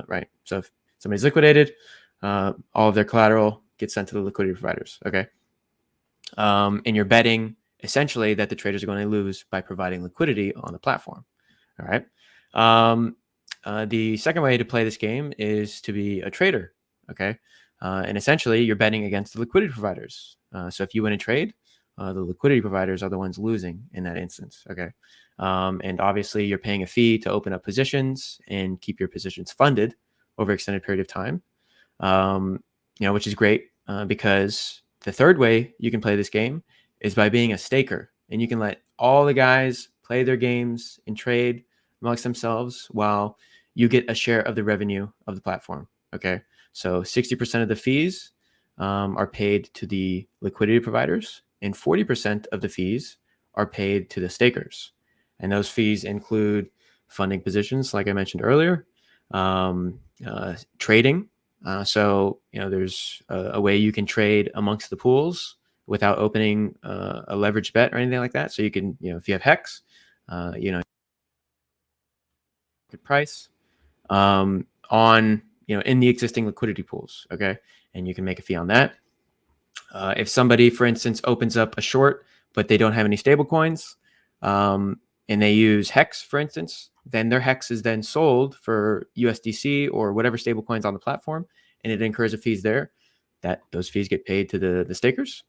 right? So if somebody's liquidated, all of their collateral gets sent to the liquidity providers, okay? And you're betting essentially that the traders are going to lose by providing liquidity on the platform, all right? The second way to play this game is to be a trader, okay? And essentially you're betting against the liquidity providers. So if you win a trade, the liquidity providers are the ones losing in that instance, okay? And obviously you're paying a fee to open up positions and keep your positions funded over an extended period of time, which is great because the third way you can play this game is by being a staker, and you can let all the guys play their games and trade amongst themselves while you get a share of the revenue of the platform, okay? So 60% of the fees are paid to the liquidity providers, and 40% of the fees are paid to the stakers. And those fees include funding positions, like I mentioned earlier, trading. So there's a way you can trade amongst the pools without opening a leveraged bet or anything like that. So you can, if you have HEX, good price on in the existing liquidity pools, okay, and you can make a fee on that. If somebody, for instance, opens up a short but they don't have any stable coins, and they use HEX, for instance, then their HEX is then sold for USDC or whatever stable coins on the platform, and it incurs a fees there. That those fees get paid to the stakers.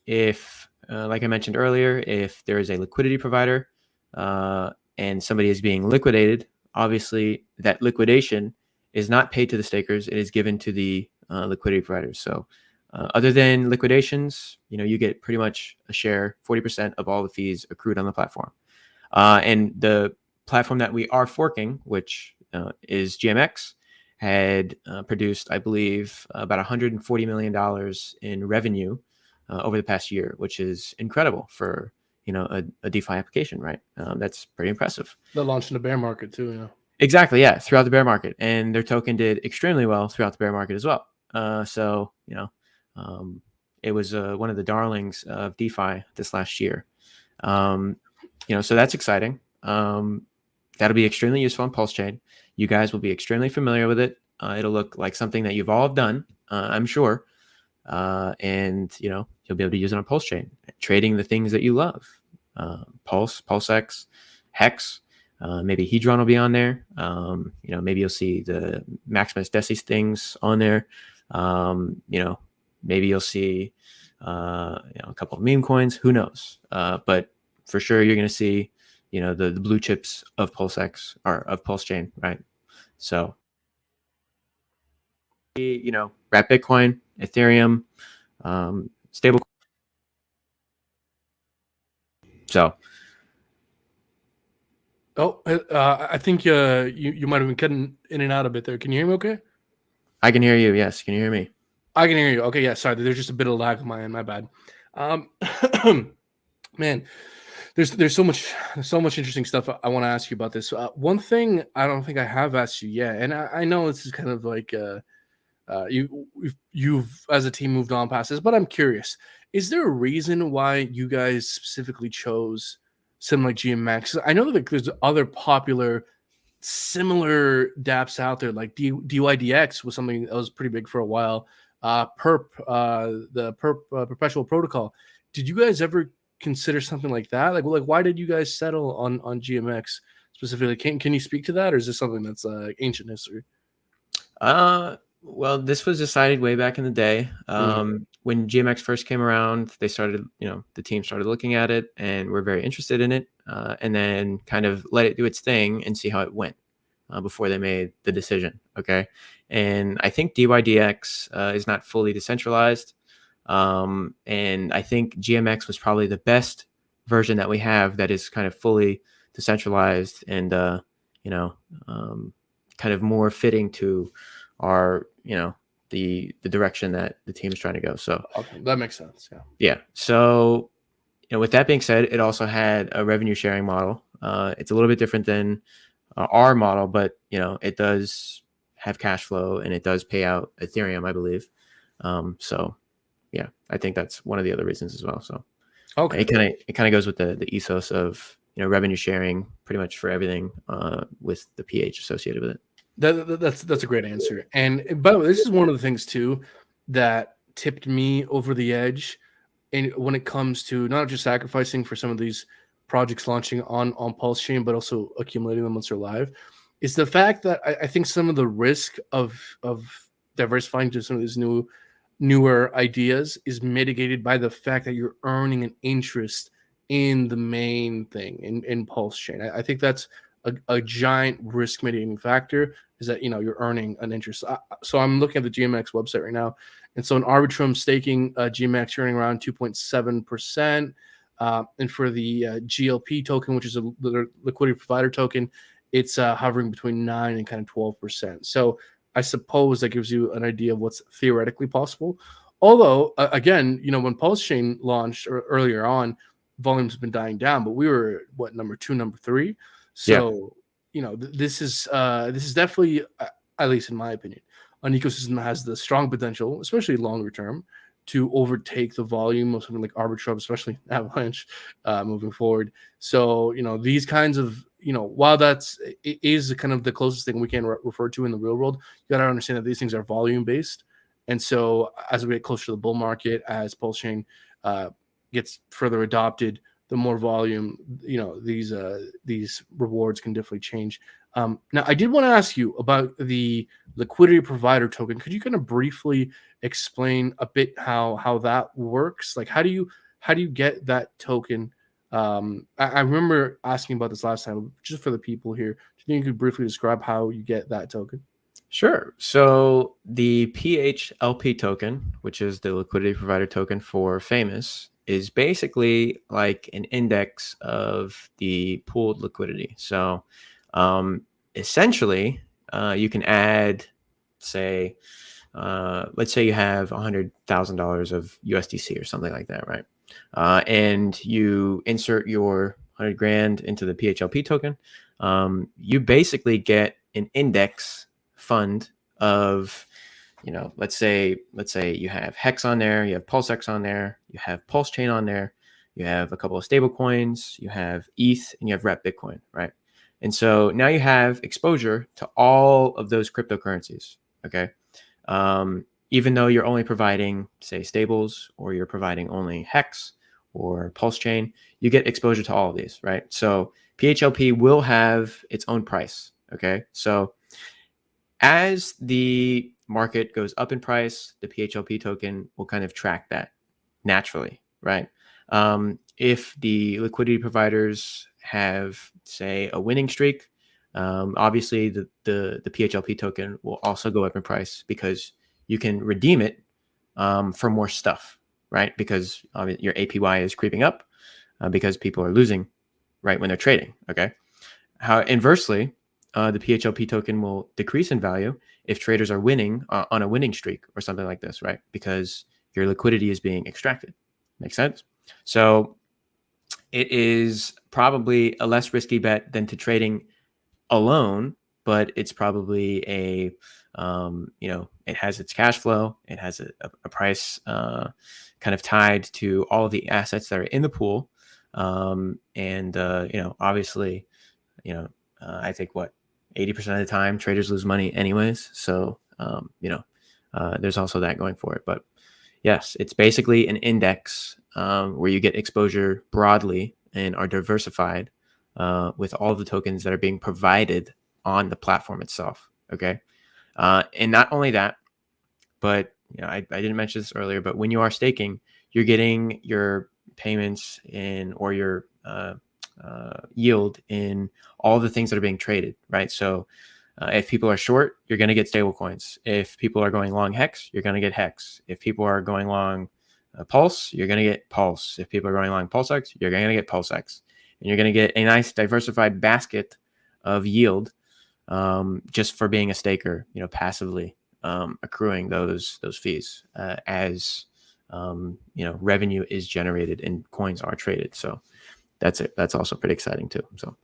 If, like I mentioned earlier, if there is a liquidity provider and somebody is being liquidated, obviously that liquidation is not paid to the stakers. It is given to the liquidity providers. So other than liquidations, you get pretty much a share, 40% of all the fees accrued on the platform. And the platform that we are forking, which is GMX, had produced, I believe, about $140 million in revenue over the past year, which is incredible for a DeFi application, right? That's pretty impressive. They're launching the bear market too, Exactly, yeah, throughout the bear market, and their token did extremely well throughout the bear market as well. It was one of the darlings of DeFi this last year. So that's exciting. That'll be extremely useful on Pulse Chain. You guys will be extremely familiar with it. It'll look like something that you've all done, I'm sure. And you'll be able to use it on Pulse Chain, trading the things that you love. Pulse, PulseX, Hex. Maybe Hedron will be on there. Maybe you'll see the Maximus Deci's things on there. Maybe you'll see a couple of meme coins. Who knows? But for sure, you're going to see the blue chips of PulseX or of Pulse Chain, right? So wrap Bitcoin, Ethereum, stable. So. Oh, I think you might have been cutting in and out a bit there. Can you hear me okay? I can hear you. Yes. Can you hear me? I can hear you. Okay. Yeah. Sorry. There's just a bit of lag on my end. My bad. Man, there's so much interesting stuff I want to ask you about this. One thing I don't think I have asked you yet, and I know this is kind of like you've as a team moved on past this, but I'm curious. Is there a reason why you guys specifically chose something like GMX? I know that there's other popular similar dApps out there, like DYDX was something that was pretty big for a while. The Perpetual Protocol. Did you guys ever consider something like that? Like why did you guys settle on GMX specifically? Can you speak to that, or is this something that's ancient history? Well, this was decided way back in the day. When GMX first came around, they started, the team started looking at it and were very interested in it, and then kind of let it do its thing and see how it went before they made the decision. Okay. And I think DYDX is not fully decentralized. And I think GMX was probably the best version that we have that is kind of fully decentralized and, kind of more fitting to our, the direction that the team is trying to go. So okay, that makes sense. Yeah. Yeah. So, with that being said, it also had a revenue sharing model. It's a little bit different than our model, but it does have cash flow and it does pay out Ethereum, I believe. So yeah, I think that's one of the other reasons as well. So Okay. It kind of goes with the ethos of revenue sharing pretty much for everything with the pH associated with it. That's a great answer. And by the way, this is one of the things too that tipped me over the edge. And when it comes to not just sacrificing for some of these projects launching on Pulse Chain, but also accumulating them once they're live, is the fact that I think some of the risk of diversifying to some of these newer ideas is mitigated by the fact that you're earning an interest in the main thing in Pulse Chain. I think that's a giant risk mitigating factor is that you're earning an interest. So I'm looking at the GMX website right now, and so in Arbitrum staking, GMX earning around 2.7%, and for the GLP token, which is a liquidity provider token, it's hovering between 9 and kind of 12%. So I suppose that gives you an idea of what's theoretically possible. Although, again, when Pulse Chain launched earlier on, volumes have been dying down, but we were number 2, number 3. So, this is definitely, at least in my opinion, an ecosystem that has the strong potential, especially longer term, to overtake the volume of something like Arbitrum, especially Avalanche, moving forward. So, these kinds of, while it is kind of the closest thing we can refer to in the real world, you got to understand that these things are volume based. And so as we get closer to the bull market, as Pulse Chain gets further adopted, the more volume, these rewards can definitely change. Now, I did want to ask you about the liquidity provider token. Could you kind of briefly explain a bit how that works? Like, how do you get that token? I remember asking about this last time, just for the people here. Do you think you could briefly describe how you get that token? Sure. So the PHLP token, which is the liquidity provider token for Famous, is basically like an index of the pooled liquidity. So essentially, you can add, say, let's say you have $100,000 of USDC or something like that, right? And you insert your 100 grand into the PHLP token. You basically get an index fund of, let's say you have Hex on there, you have PulseX on there, you have Pulse Chain on there, you have a couple of stable coins, you have ETH, and you have Rep Bitcoin, right? And so now you have exposure to all of those cryptocurrencies, okay? Even though you're only providing, say, stables, or you're providing only Hex or Pulse Chain, you get exposure to all of these, right? So PHLP will have its own price, okay? So as the market goes up in price, the PHLP token will kind of track that naturally, right? If the liquidity providers have, say, a winning streak, obviously the PHLP token will also go up in price because you can redeem it for more stuff, right? Because your APY is creeping up because people are losing, right, when they're trading, okay? How inversely, the PHLP token will decrease in value if traders are winning on a winning streak or something like this, right? Because your liquidity is being extracted. Makes sense? So it is probably a less risky bet than to trading alone, but it's probably it has its cash flow. It has a price kind of tied to all of the assets that are in the pool. Obviously, I think 80% of the time traders lose money anyways. So, there's also that going for it. But yes, it's basically an index where you get exposure broadly and are diversified with all the tokens that are being provided on the platform itself. Okay. And not only that, but I didn't mention this earlier, but when you are staking, you're getting your payments or your yield in all the things that are being traded, right? So if people are short, you're going to get stable coins. If people are going long Hex, you're going to get Hex. If people are going long Pulse, you're going to get Pulse. If people are going long PulseX, you're going to get PulseX. And you're going to get a nice diversified basket of yield just for being a staker, passively accruing those fees as revenue is generated and coins are traded. So that's also pretty exciting too. So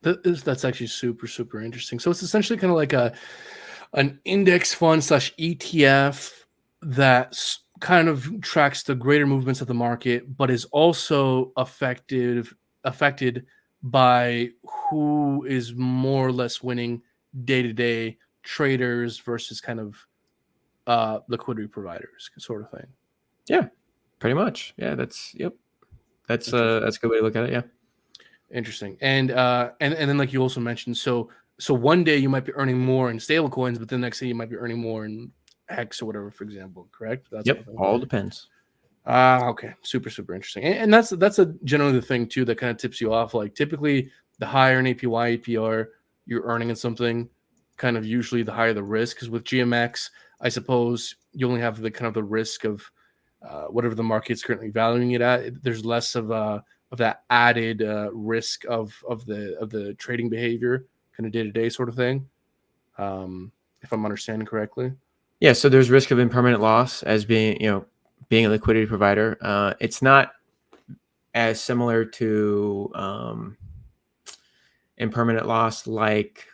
that's actually super, super interesting. So it's essentially kind of like an index fund / ETF that kind of tracks the greater movements of the market, but is also affected by who is more or less winning day to day, traders versus kind of liquidity providers, sort of thing. Yeah, pretty much. Yeah, that's That's a good way to look at it. Yeah. Interesting. And then like you also mentioned, so one day you might be earning more in stable coins, but the next day you might be earning more in X or whatever, for example. Correct? That's Yep. All depends. Okay. Super interesting. And that's generally the thing too that kind of tips you off. Like typically the higher in APY, APR you're earning in something, kind of usually the higher the risk. Because with GMX, I suppose you only have the kind of the risk of whatever the market's currently valuing it at. There's less of that added risk of the trading behavior, kind of day to day sort of thing. If I'm understanding correctly. Yeah. So there's risk of impermanent loss as being a liquidity provider. It's not as similar to impermanent loss like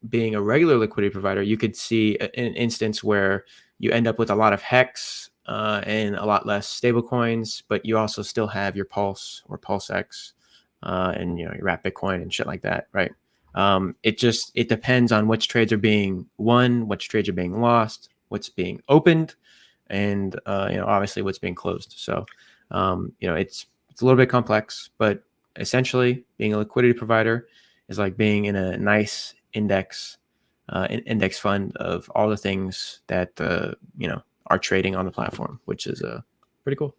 being a regular liquidity provider. You could see an instance where you end up with a lot of hex and a lot less stable coins, but you also still have your Pulse or PulseX and your wrap Bitcoin and shit like that, right? It depends on which trades are being won, which trades are being lost, what's being opened, and obviously what's being closed. So it's a little bit complex, but essentially being a liquidity provider is like being in a nice index fund of all the things that are trading on the platform, which is pretty cool.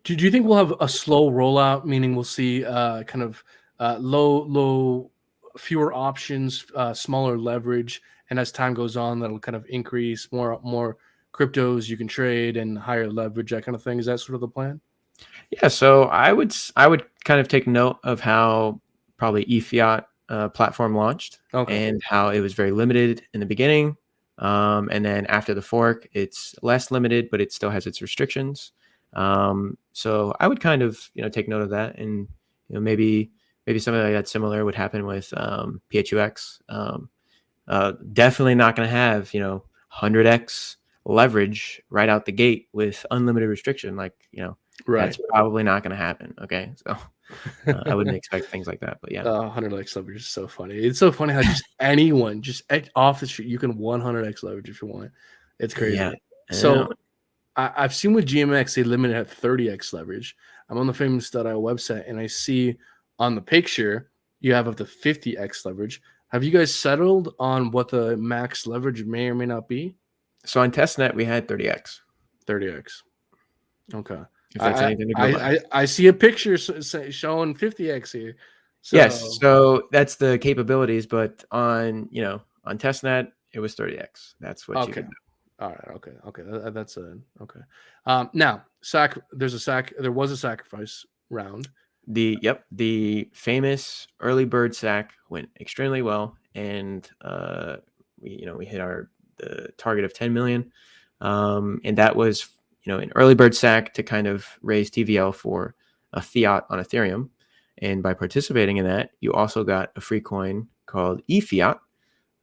Do you think we'll have a slow rollout, meaning we'll see kind of low, fewer options, smaller leverage, and as time goes on, that'll kind of increase more cryptos you can trade and higher leverage, that kind of thing? Is that sort of the plan? Yeah, so I would kind of take note of how probably PHIAT platform launched and how it was very limited in the beginning, and then after the fork, it's less limited, but it still has its restrictions. So I would kind of take note of that, and maybe something like that similar would happen with PHUX. Definitely not going to have 100x leverage right out the gate with unlimited restriction, like Right. That's probably not going to happen. Okay, so I wouldn't expect things like that, but yeah. 100x leverage is so funny. It's so funny how just anyone, just off the street, you can 100x leverage if you want. It's crazy. Yeah, so I've seen with GMX they limit it at 30x leverage. I'm on the famous.io website and I see on the picture you have up to 50x leverage. Have you guys settled on what the max leverage may or may not be? So on testnet we had 30x. 30x. Okay. If that's anything to go by. I see a picture showing 50x here. So, yes, so that's the capabilities, but on testnet it was 30x. That's what you could do. All right. Okay. That's okay. Now there was a sacrifice round. The famous early bird sack went extremely well, and we hit the target of 10 million, and that was an early bird sack to kind of raise TVL for a fiat on Ethereum. And by participating in that, you also got a free coin called ePhiat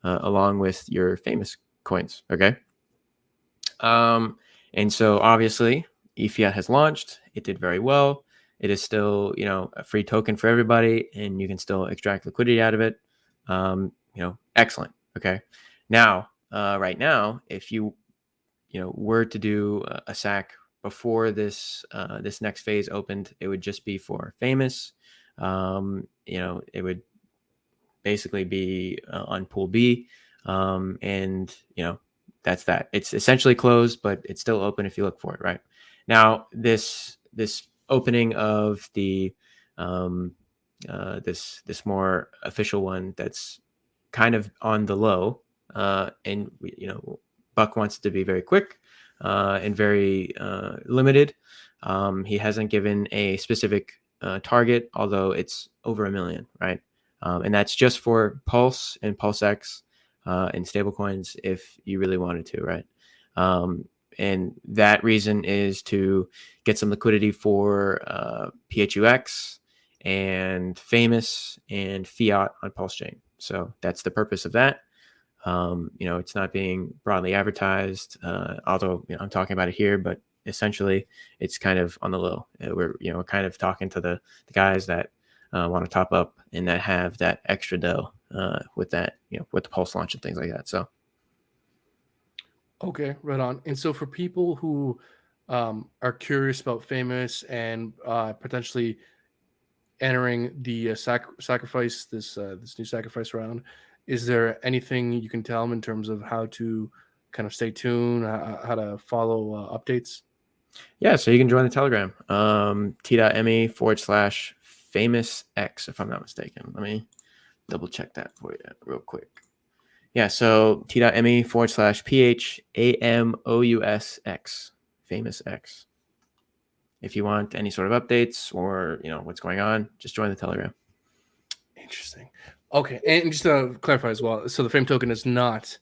along with your famous coins. Okay. And so obviously ePhiat has launched. It did very well. It is still, a free token for everybody, and you can still extract liquidity out of it. Excellent. Okay. Now, right now, if you were to do a sack before this next phase opened, it would just be for famous. It would basically be on pool B, and that's that. It's essentially closed, but it's still open if you look for it. Right now, this opening of the this more official one that's kind of on the low, and Buck wants to be very quick and very limited. He hasn't given a specific target, although it's over 1 million, right? And that's just for Pulse and PulseX and stablecoins if you really wanted to, right? And that reason is to get some liquidity for PHUX and Famous and Fiat on Pulse Chain. So that's the purpose of that. It's not being broadly advertised, although I'm talking about it here, but essentially it's kind of on the low. We're kind of talking to the guys that want to top up and that have that extra dough with that, with the Pulse launch and things like that. So. Okay, right on. And so for people who are curious about Famous and potentially entering the sacrifice, this new sacrifice round, is there anything you can tell them in terms of how to kind of stay tuned, how to follow updates? Yeah, so you can join the Telegram, t.me/famousx, if I'm not mistaken. Let me double check that for you real quick. Yeah, so t.me/PHAMOUSX, famous X. If you want any sort of updates or what's going on, just join the Telegram. Interesting. Okay, and just to clarify as well, so the Fame token is not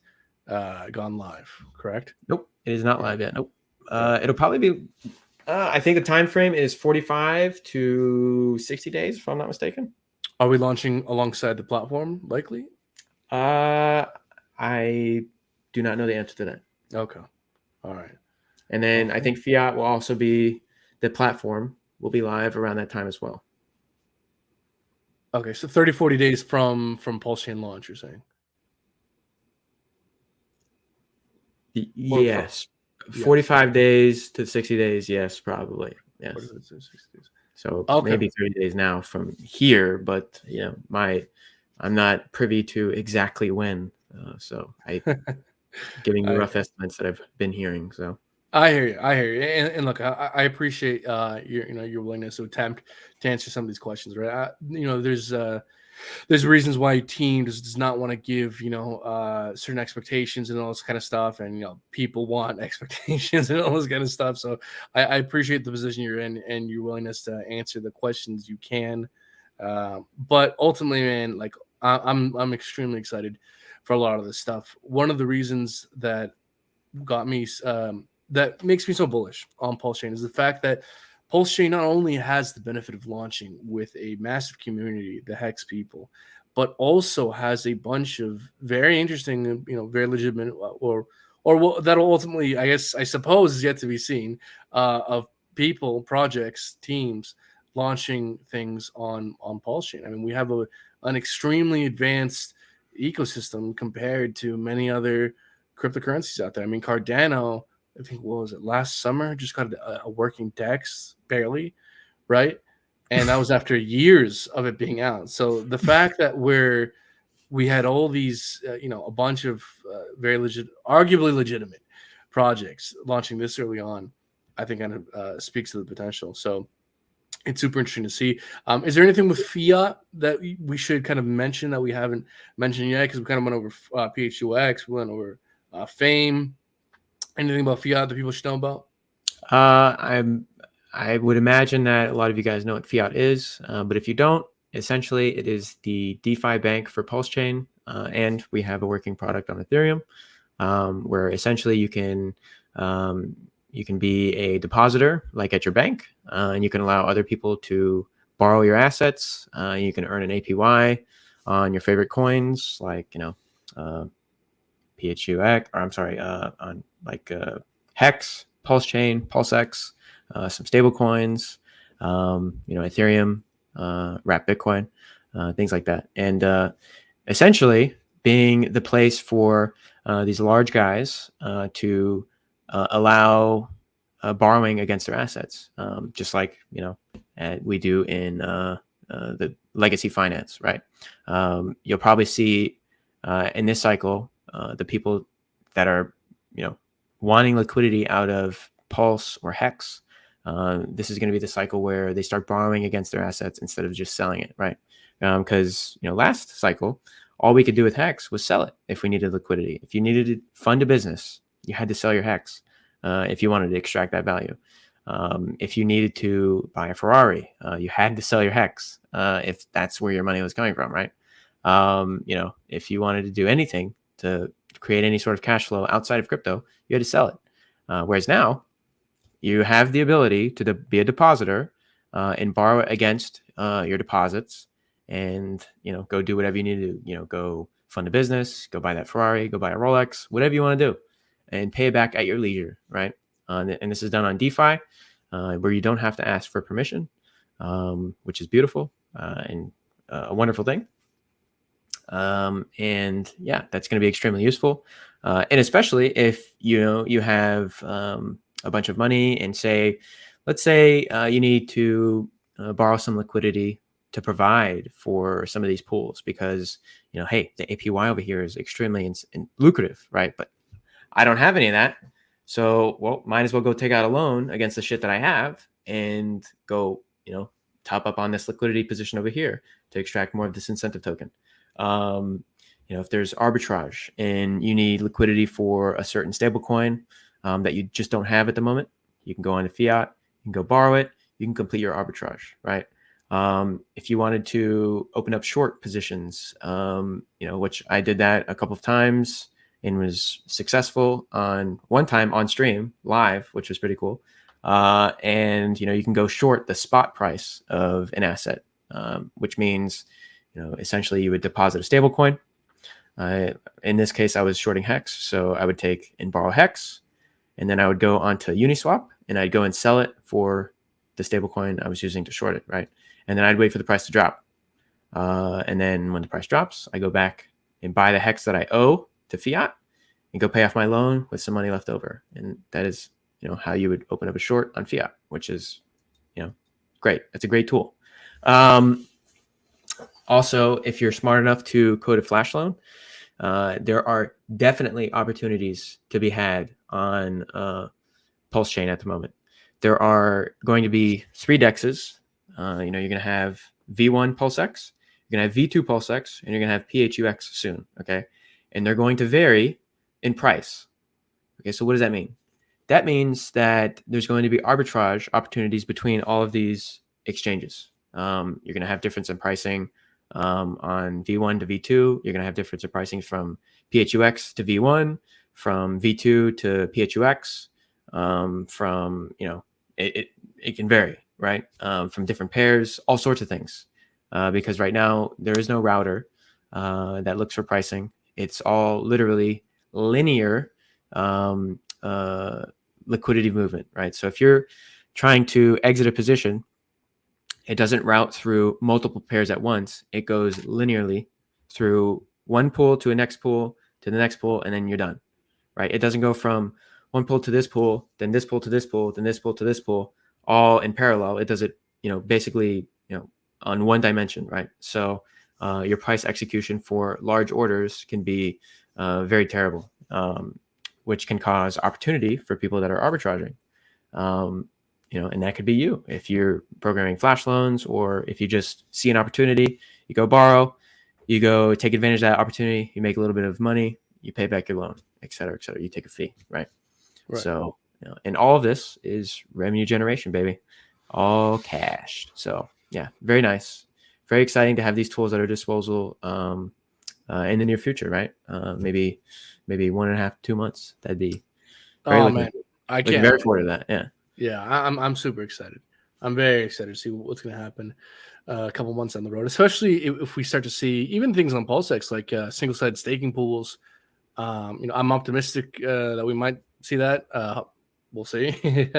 gone live, correct? Nope, it is not live yet. Nope. It'll probably be. I think the time frame is 45 to 60 days, if I'm not mistaken. Are we launching alongside the platform, likely? I do not know the answer to that. Okay. All right. And then I think Fiat will also be, the platform will be live around that time as well. Okay, so 30, 40 days from Pulse Chain launch, you're saying? Yes. 45 days to 60 days, yes, probably. Yes. 40 to 60 days. So maybe 30 days now from here, but I'm not privy to exactly when. So I'm giving you rough estimates that I've been hearing. So I hear you. And look, I appreciate your willingness to attempt to answer some of these questions, right? There's reasons why your team does not want to give certain expectations and all this kind of stuff, and people want expectations and all this kind of stuff. So I appreciate the position you're in and your willingness to answer the questions you can. But ultimately, man, like I'm extremely excited for a lot of this stuff. One of the reasons that got me that makes me so bullish on Pulse Chain is the fact that Pulse Chain not only has the benefit of launching with a massive community, the Hex people, but also has a bunch of very interesting, very legitimate, or that'll ultimately, I suppose, is yet to be seen, of people, projects, teams launching things on Pulse Chain. I mean, we have an extremely advanced ecosystem compared to many other cryptocurrencies out there. I mean, Cardano, I think, what was it, last summer, just got a working DEX, barely, right? And that was after years of it being out. So the fact that we had all these, a bunch of very arguably legitimate projects launching this early on, I think kind of speaks to the potential. So it's super interesting to see. Is there anything with Fiat that we should kind of mention that we haven't mentioned yet? Because we kind of went over PHUX, we went over PHAME. Anything about Fiat that people should know about? I would imagine that a lot of you guys know what Fiat is, but if you don't, essentially it is the DeFi bank for Pulse Chain, and we have a working product on Ethereum, where essentially you can be a depositor like at your bank, and you can allow other people to borrow your assets. You can earn an APY on your favorite coins, like PHUX, or I'm sorry, on like Hex, Pulse Chain, PulseX, some stable coins, Ethereum, Wrap Bitcoin, things like that. And essentially being the place for these large guys to allow borrowing against their assets, just like we do in the legacy finance, right? You'll probably see in this cycle the people that are wanting liquidity out of Pulse or Hex. This is going to be the cycle where they start borrowing against their assets instead of just selling it, right? Because last cycle, all we could do with Hex was sell it if we needed liquidity. If you needed to fund a business, you had to sell your Hex if you wanted to extract that value. If you needed to buy a Ferrari, you had to sell your Hex if that's where your money was coming from, right? If you wanted to do anything to create any sort of cash flow outside of crypto, you had to sell it. Whereas now, you have the ability to be a depositor and borrow against your deposits, and go do whatever you need to do. Go fund a business, go buy that Ferrari, go buy a Rolex, whatever you want to do, and pay it back at your leisure, right? And this is done on DeFi, where you don't have to ask for permission, which is beautiful and a wonderful thing. And yeah, that's going to be extremely useful. And especially if you have a bunch of money and let's say you need to borrow some liquidity to provide for some of these pools because, hey, the APY over here is extremely lucrative, right? But I don't have any of that. So, well, might as well go take out a loan against the shit that I have and go, top up on this liquidity position over here to extract more of this incentive token. If there's arbitrage and you need liquidity for a certain stable coin that you just don't have at the moment, you can go on to fiat, you can go borrow it, you can complete your arbitrage, right? If you wanted to open up short positions, which I did that a couple of times and was successful on one time on stream live, which was pretty cool. And you can go short the spot price of an asset, which means, essentially you would deposit a stable coin. In this case, I was shorting Hex. So I would take and borrow Hex, and then I would go onto Uniswap and I'd go and sell it for the stable coin I was using to short it, right? And then I'd wait for the price to drop. And then when the price drops, I go back and buy the Hex that I owe to fiat and go pay off my loan with some money left over. And that is, how you would open up a short on fiat, which is, great. It's a great tool. Also, if you're smart enough to code a flash loan, there are definitely opportunities to be had on Pulse Chain at the moment. There are going to be 3 dexes. You're going to have V1 PulseX, you're going to have V2 PulseX, and you're going to have PHUX soon, okay? And they're going to vary in price. Okay, so what does that mean? That means that there's going to be arbitrage opportunities between all of these exchanges. You're going to have difference in pricing on V1 to V2. You're going to have difference in pricing from PHUX to V1, from V2 to PHUX, from, it can vary, right? From different pairs, all sorts of things. Because right now there is no router that looks for pricing. It's all literally linear liquidity movement, right? So if you're trying to exit a position, it doesn't route through multiple pairs at once. It goes linearly through one pool to a next pool to the next pool, and then you're done, right? It doesn't go from one pool to this pool, then this pool to this pool, then this pool to this pool, all in parallel. It does it, basically, on one dimension, right? So your price execution for large orders can be very terrible, which can cause opportunity for people that are arbitraging. And that could be you if you're programming flash loans, or if you just see an opportunity, you go borrow, you go take advantage of that opportunity, you make a little bit of money, you pay back your loan, et cetera, et cetera. You take a fee, right? So, and all of this is revenue generation, baby, all cash. So yeah, very nice. Very exciting to have these tools at our disposal in the near future, right? Maybe 1.5, 2 months. That'd be very man, I can't very forward to that. Yeah. Yeah, I'm super excited. I'm very excited to see what's going to happen a couple months down the road, especially if we start to see even things on PulseX like single-sided staking pools. I'm optimistic that we might see that. We'll see.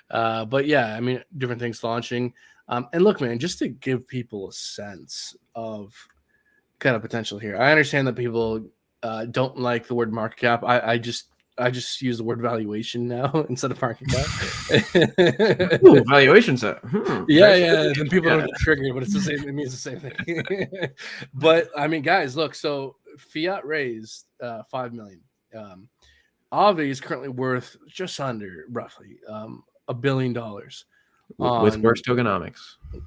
But yeah, different things launching. And look, man, just to give people a sense of kind of potential here. I understand that people don't like the word market cap. I just use the word valuation now instead of market cap. Ooh, valuation set. Yeah. Then people don't trigger it, but it's the same. It means the same thing. But guys, look. So Fiat raised $5 million. Aave is currently worth just under roughly $1 billion. With worse tokenomics.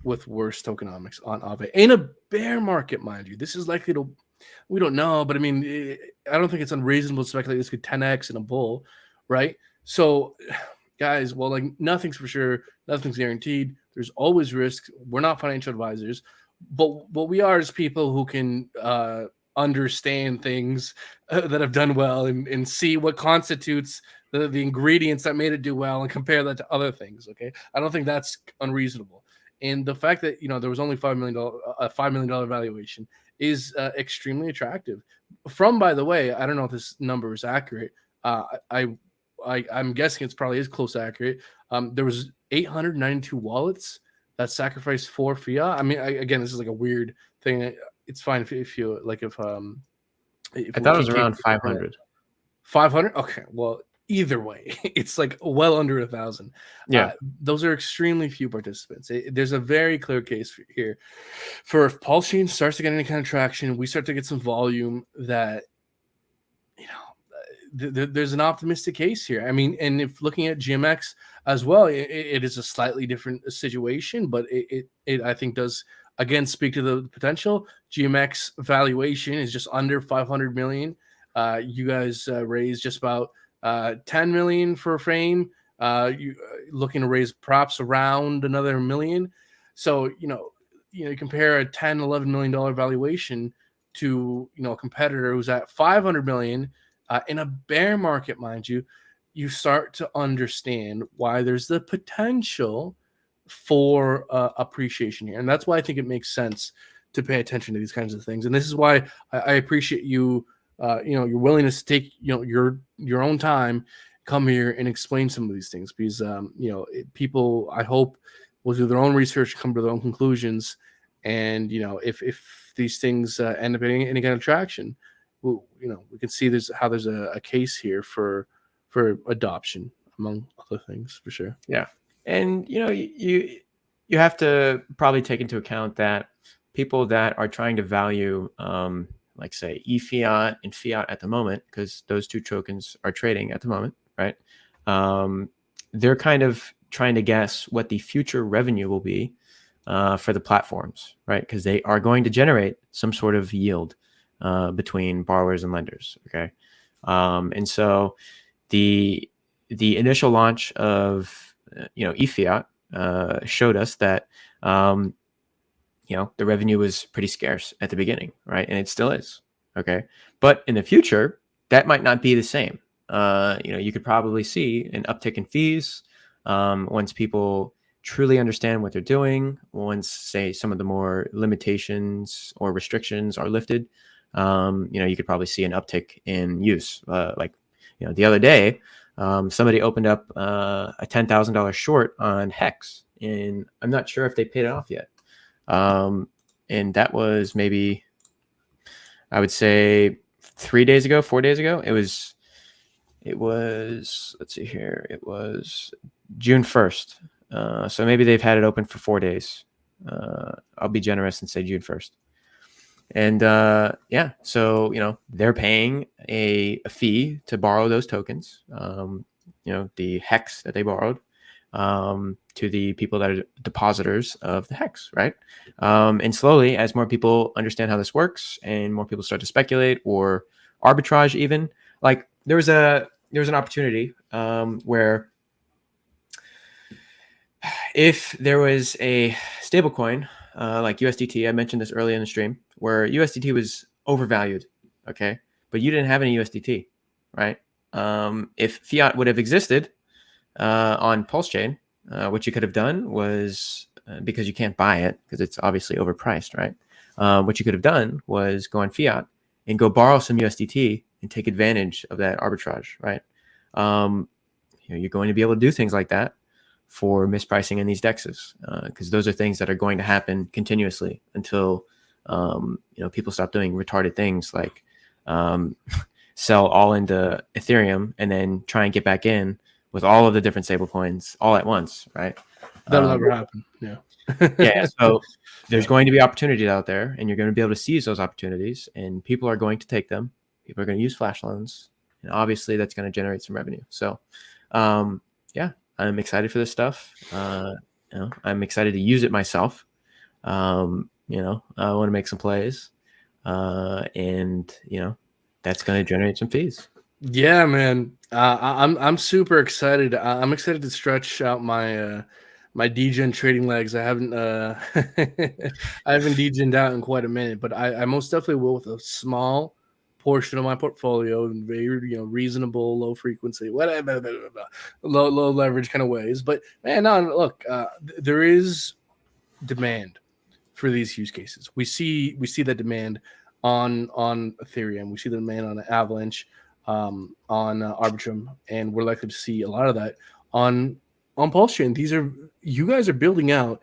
With worse tokenomics on Aave. In a bear market, mind you. This is likely to. We don't know, but I don't think it's unreasonable to speculate this could 10x in a bull, right? So, guys, well, nothing's for sure, nothing's guaranteed. There's always risk. We're not financial advisors, but what we are is people who can understand things that have done well and see what constitutes the ingredients that made it do well and compare that to other things. Okay, I don't think that's unreasonable. And the fact that there was only $5 million valuation is extremely attractive. From, by the way, I don't know if this number is accurate. I'm guessing it's probably is close to accurate. There was 892 wallets that sacrificed for fiat. I mean, again, this is like a weird thing. It's fine if you like if I thought it was around 500. 500. Okay, well, either way, it's like well under 1,000. Yeah, those are extremely few participants. There's a very clear case here for if Pulse Chain starts to get any kind of traction, we start to get some volume that there's an optimistic case here. I mean, and if looking at GMX as well, it is a slightly different situation, but it I think does again speak to the potential. GMX valuation is just under 500 million. You guys raised just about 10 million for PHAME. You looking to raise props around another million. So you compare a 10, $11 million valuation to a competitor who's at 500 million. In a bear market, mind you, you start to understand why there's the potential for appreciation here. And that's why I think it makes sense to pay attention to these kinds of things. And this is why I appreciate your willingness to take, your own time, come here and explain some of these things, because, people, I hope, will do their own research, come to their own conclusions. And, if these things end up getting any kind of traction, we can see there's a case here for adoption, among other things, for sure. Yeah. And, you have to probably take into account that people that are trying to value, like say eFiat and fiat at the moment, because those two tokens are trading at the moment, right? They're kind of trying to guess what the future revenue will be for the platforms, right? Because they are going to generate some sort of yield between borrowers and lenders. Okay. And so the initial launch of, eFiat showed us that, the revenue was pretty scarce at the beginning, right? And it still is. Okay. But in the future, that might not be the same. You could probably see an uptick in fees once people truly understand what they're doing, once, say, some of the more limitations or restrictions are lifted. You could probably see an uptick in use. The other day, somebody opened up a $10,000 short on Hex, and I'm not sure if they paid it off yet. And that was maybe, I would say 4 days ago. It was, let's see here. It was June 1st. So maybe they've had it open for 4 days. I'll be generous and say June 1st. And so they're paying a fee to borrow those tokens, the Hex that they borrowed, to the people that are depositors of the Hex, right? And slowly, as more people understand how this works and more people start to speculate or arbitrage, even, like there was an opportunity where if there was a stablecoin like USDT, I mentioned this earlier in the stream, where USDT was overvalued, okay, but you didn't have any USDT, right? If fiat would have existed on Pulse Chain, what you could have done was, because you can't buy it because it's obviously overpriced, right? What you could have done was go on fiat and go borrow some USDT and take advantage of that arbitrage, right? You're going to be able to do things like that for mispricing in these dexes, because those are things that are going to happen continuously until people stop doing retarded things like sell all into Ethereum and then try and get back in with all of the different stable coins all at once, right? That'll never happen. Yeah. Yeah. So there's going to be opportunities out there, and you're going to be able to seize those opportunities, and people are going to take them. People are going to use flash loans, and obviously that's going to generate some revenue. So, yeah, I'm excited for this stuff. I'm excited to use it myself. I want to make some plays, and that's going to generate some fees. Yeah, man. I'm super excited. I'm excited to stretch out my my degen trading legs. I haven't I haven't degened out in quite a minute, but I most definitely will with a small portion of my portfolio in very reasonable, low frequency, whatever, low leverage kind of ways. But man, no, look, there is demand for these use cases. We see that demand on Ethereum. We see the demand on Avalanche, on Arbitrum, and we're likely to see a lot of that on Pulse Chain. You guys are building out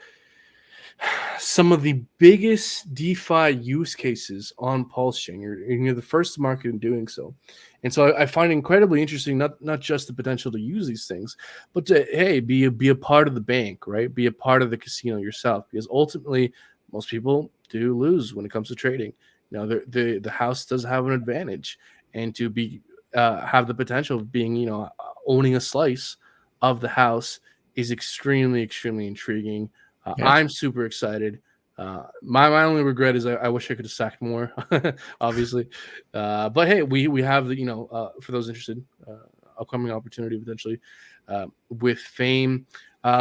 some of the biggest DeFi use cases on Pulse Chain. You're the first market in doing so. And so I find it incredibly interesting, not just the potential to use these things, but to, hey, be a part of the bank, right? Be a part of the casino yourself, because ultimately most people do lose when it comes to trading. You know, the house does have an advantage, and to be have the potential of being, you know, owning a slice of the house is extremely intriguing. Yeah. I'm super excited. My only regret is I wish I could have sacked more, obviously. But hey, we have the, you know, for those interested, upcoming opportunity potentially with PHAME.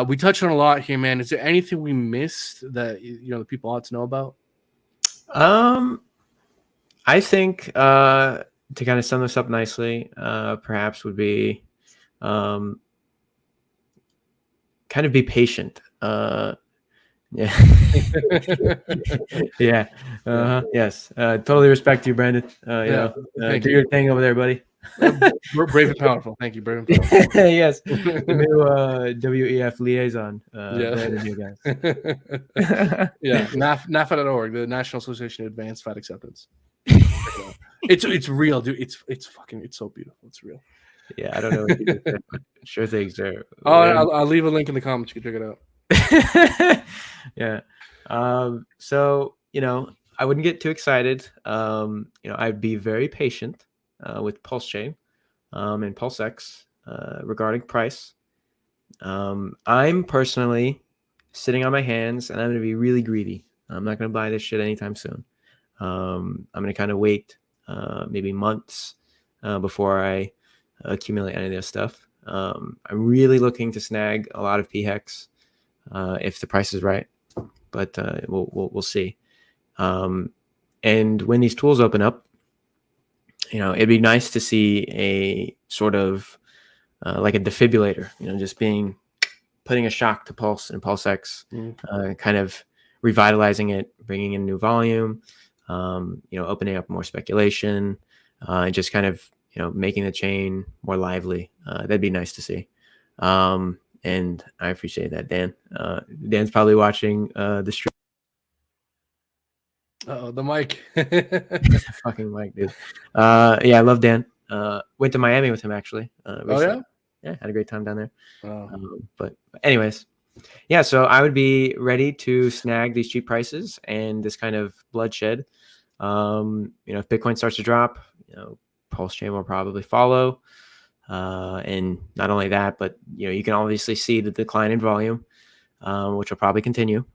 We touched on a lot here, man. Is there anything we missed that, you know, the people ought to know about? I think to kind of sum this up nicely, perhaps would be kind of be patient. Yeah. Yeah. Yes. Totally respect you, Brandon. You know, do your thing over there, buddy. Brave and powerful. Thank you, brave and powerful. Yes. The new WEF liaison. Brandon, you guys. Yeah. NAFA.org, the National Association of Advanced Fat Acceptance. It's real, dude. It's so beautiful. It's real. Yeah, I don't know what you did, but sure things are. Oh, I'll leave a link in the comments. You can check it out. Yeah. So, you know, I wouldn't get too excited. You know, I'd be very patient with Pulse Chain and PulseX regarding price. I'm personally sitting on my hands, and I'm going to be really greedy. I'm not going to buy this shit anytime soon. I'm going to kind of wait maybe months before I accumulate any of this stuff. I'm really looking to snag a lot of PHEX if the price is right, but we'll see. And when these tools open up, you know, it'd be nice to see a sort of like a defibrillator, you know, just putting a shock to Pulse and PulseX, kind of revitalizing it, bringing in new volume, you know, opening up more speculation, and just kind of, you know, making the chain more lively. That'd be nice to see. And I appreciate that, Dan. Dan's probably watching the stream. Oh, the mic. Fucking mic, dude. Yeah, I love Dan. Went to Miami with him actually. Oh yeah? Yeah, had a great time down there. Oh. But anyways, yeah, so I would be ready to snag these cheap prices and this kind of bloodshed. You know, if Bitcoin starts to drop, you know, Pulse Chain will probably follow. And not only that, but, you know, you can obviously see the decline in volume, which will probably continue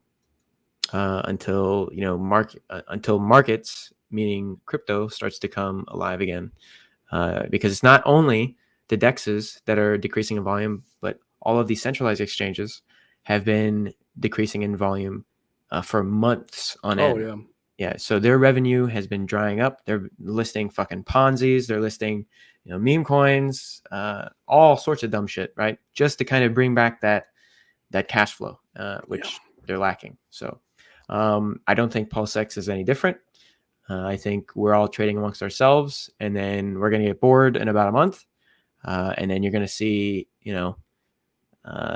until, you know, until markets, meaning crypto, starts to come alive again. Because it's not only the DEXs that are decreasing in volume, but all of these centralized exchanges have been decreasing in volume for months on end. Oh, yeah. Yeah, so their revenue has been drying up. They're listing fucking Ponzi's. They're listing, you know, meme coins, all sorts of dumb shit, right? Just to kind of bring back that cash flow, which they're lacking. So I don't think PulseX is any different. I think we're all trading amongst ourselves, and then we're going to get bored in about a month, and then you're going to see, you know,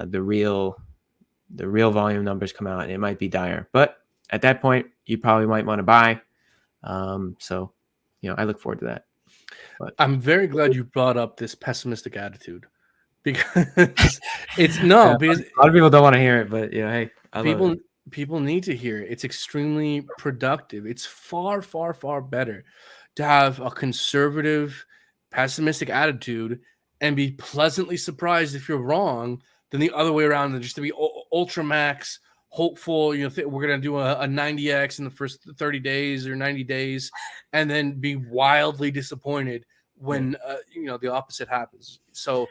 the real volume numbers come out, and it might be dire. But at that point, you probably might want to buy. So, you know, I look forward to that. But I'm very glad you brought up this pessimistic attitude, because it's because a lot of people don't want to hear it, but yeah, hey, people need to hear it. It's extremely productive. It's far better to have a conservative, pessimistic attitude and be pleasantly surprised if you're wrong than the other way around, than just to be ultra max hopeful, you know, we're going to do a 90x in the first 30 days or 90 days, and then be wildly disappointed when, you know, the opposite happens. So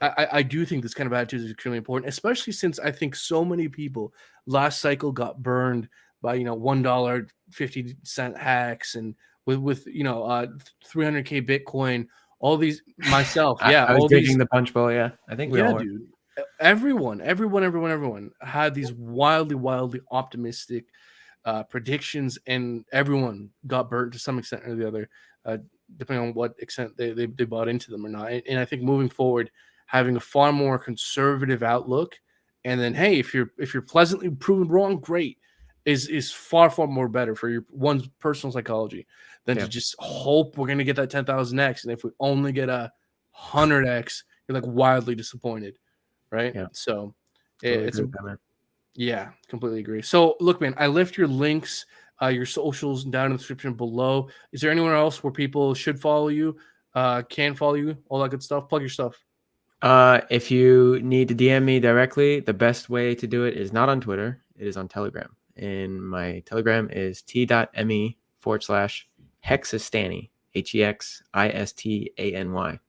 I do think this kind of attitude is extremely important, especially since I think so many people last cycle got burned by, you know, $1.50 hacks, and with you know, 300K Bitcoin, all these myself. Yeah. I was drinking the punch bowl. Yeah. I think we all dude. everyone had these wildly optimistic predictions, and everyone got burnt to some extent or the other, depending on what extent they bought into them or not. And I think moving forward, having a far more conservative outlook, and then hey, if you're pleasantly proven wrong, great, is far more better for your one's personal psychology than to just hope we're gonna get that 10,000x, and if we only get a 100x, you're like wildly disappointed, right? Yeah. So Totally it's agree with that, man. yeah, completely agree. So look, man, I left your links, your socials down in the description below. Is there anywhere else where people should follow you, can follow you, all that good stuff? Plug your stuff. If you need to DM me directly, the best way to do it is not on Twitter. It is on Telegram. And my Telegram is t.me/Hexistany, HEXISTANY.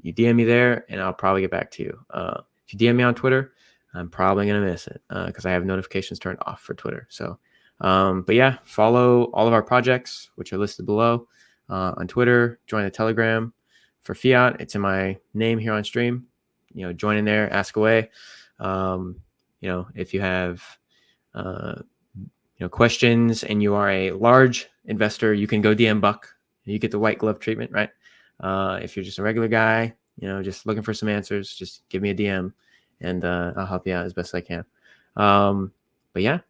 You DM me there, and I'll probably get back to you. If you DM me on Twitter, I'm probably going to miss it because I have notifications turned off for Twitter. So, but yeah, follow all of our projects, which are listed below on Twitter. Join the Telegram. For Fiat, it's in my name here on stream. Join in there, ask away. If you have questions and you are a large investor, you can go DM Buck. You get the white glove treatment, right? If you're just a regular guy, just looking for some answers, just give me a DM, and I'll help you out as best I can. But yeah,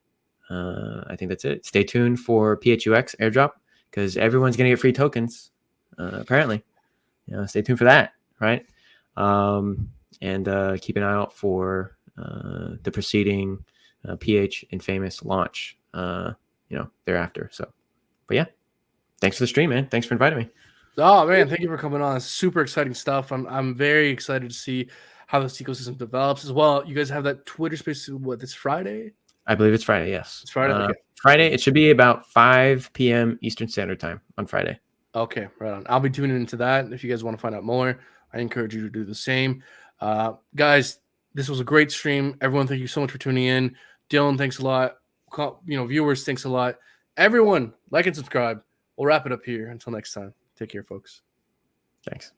I think that's it. Stay tuned for PHUX airdrop because everyone's gonna get free tokens, apparently. Stay tuned for that, right? And keep an eye out for the preceding PH and Famous launch, thereafter. So, but yeah, thanks for the stream, man. Thanks for inviting me. Oh man, thank you for coming on. It's super exciting stuff. I'm very excited to see how this ecosystem develops as well. You guys have that Twitter space, what, this Friday? I believe it's Friday, yes. It's Friday? Okay. Friday, it should be about 5 p.m. Eastern Standard Time on Friday. Okay, right on. I'll be tuning into that. If you guys want to find out more, I encourage you to do the same. Guys, this was a great stream. Everyone, thank you so much for tuning in. Dylan, thanks a lot. Viewers, thanks a lot. Everyone, like and subscribe. We'll wrap it up here. Until next time. Take care, folks. Thanks.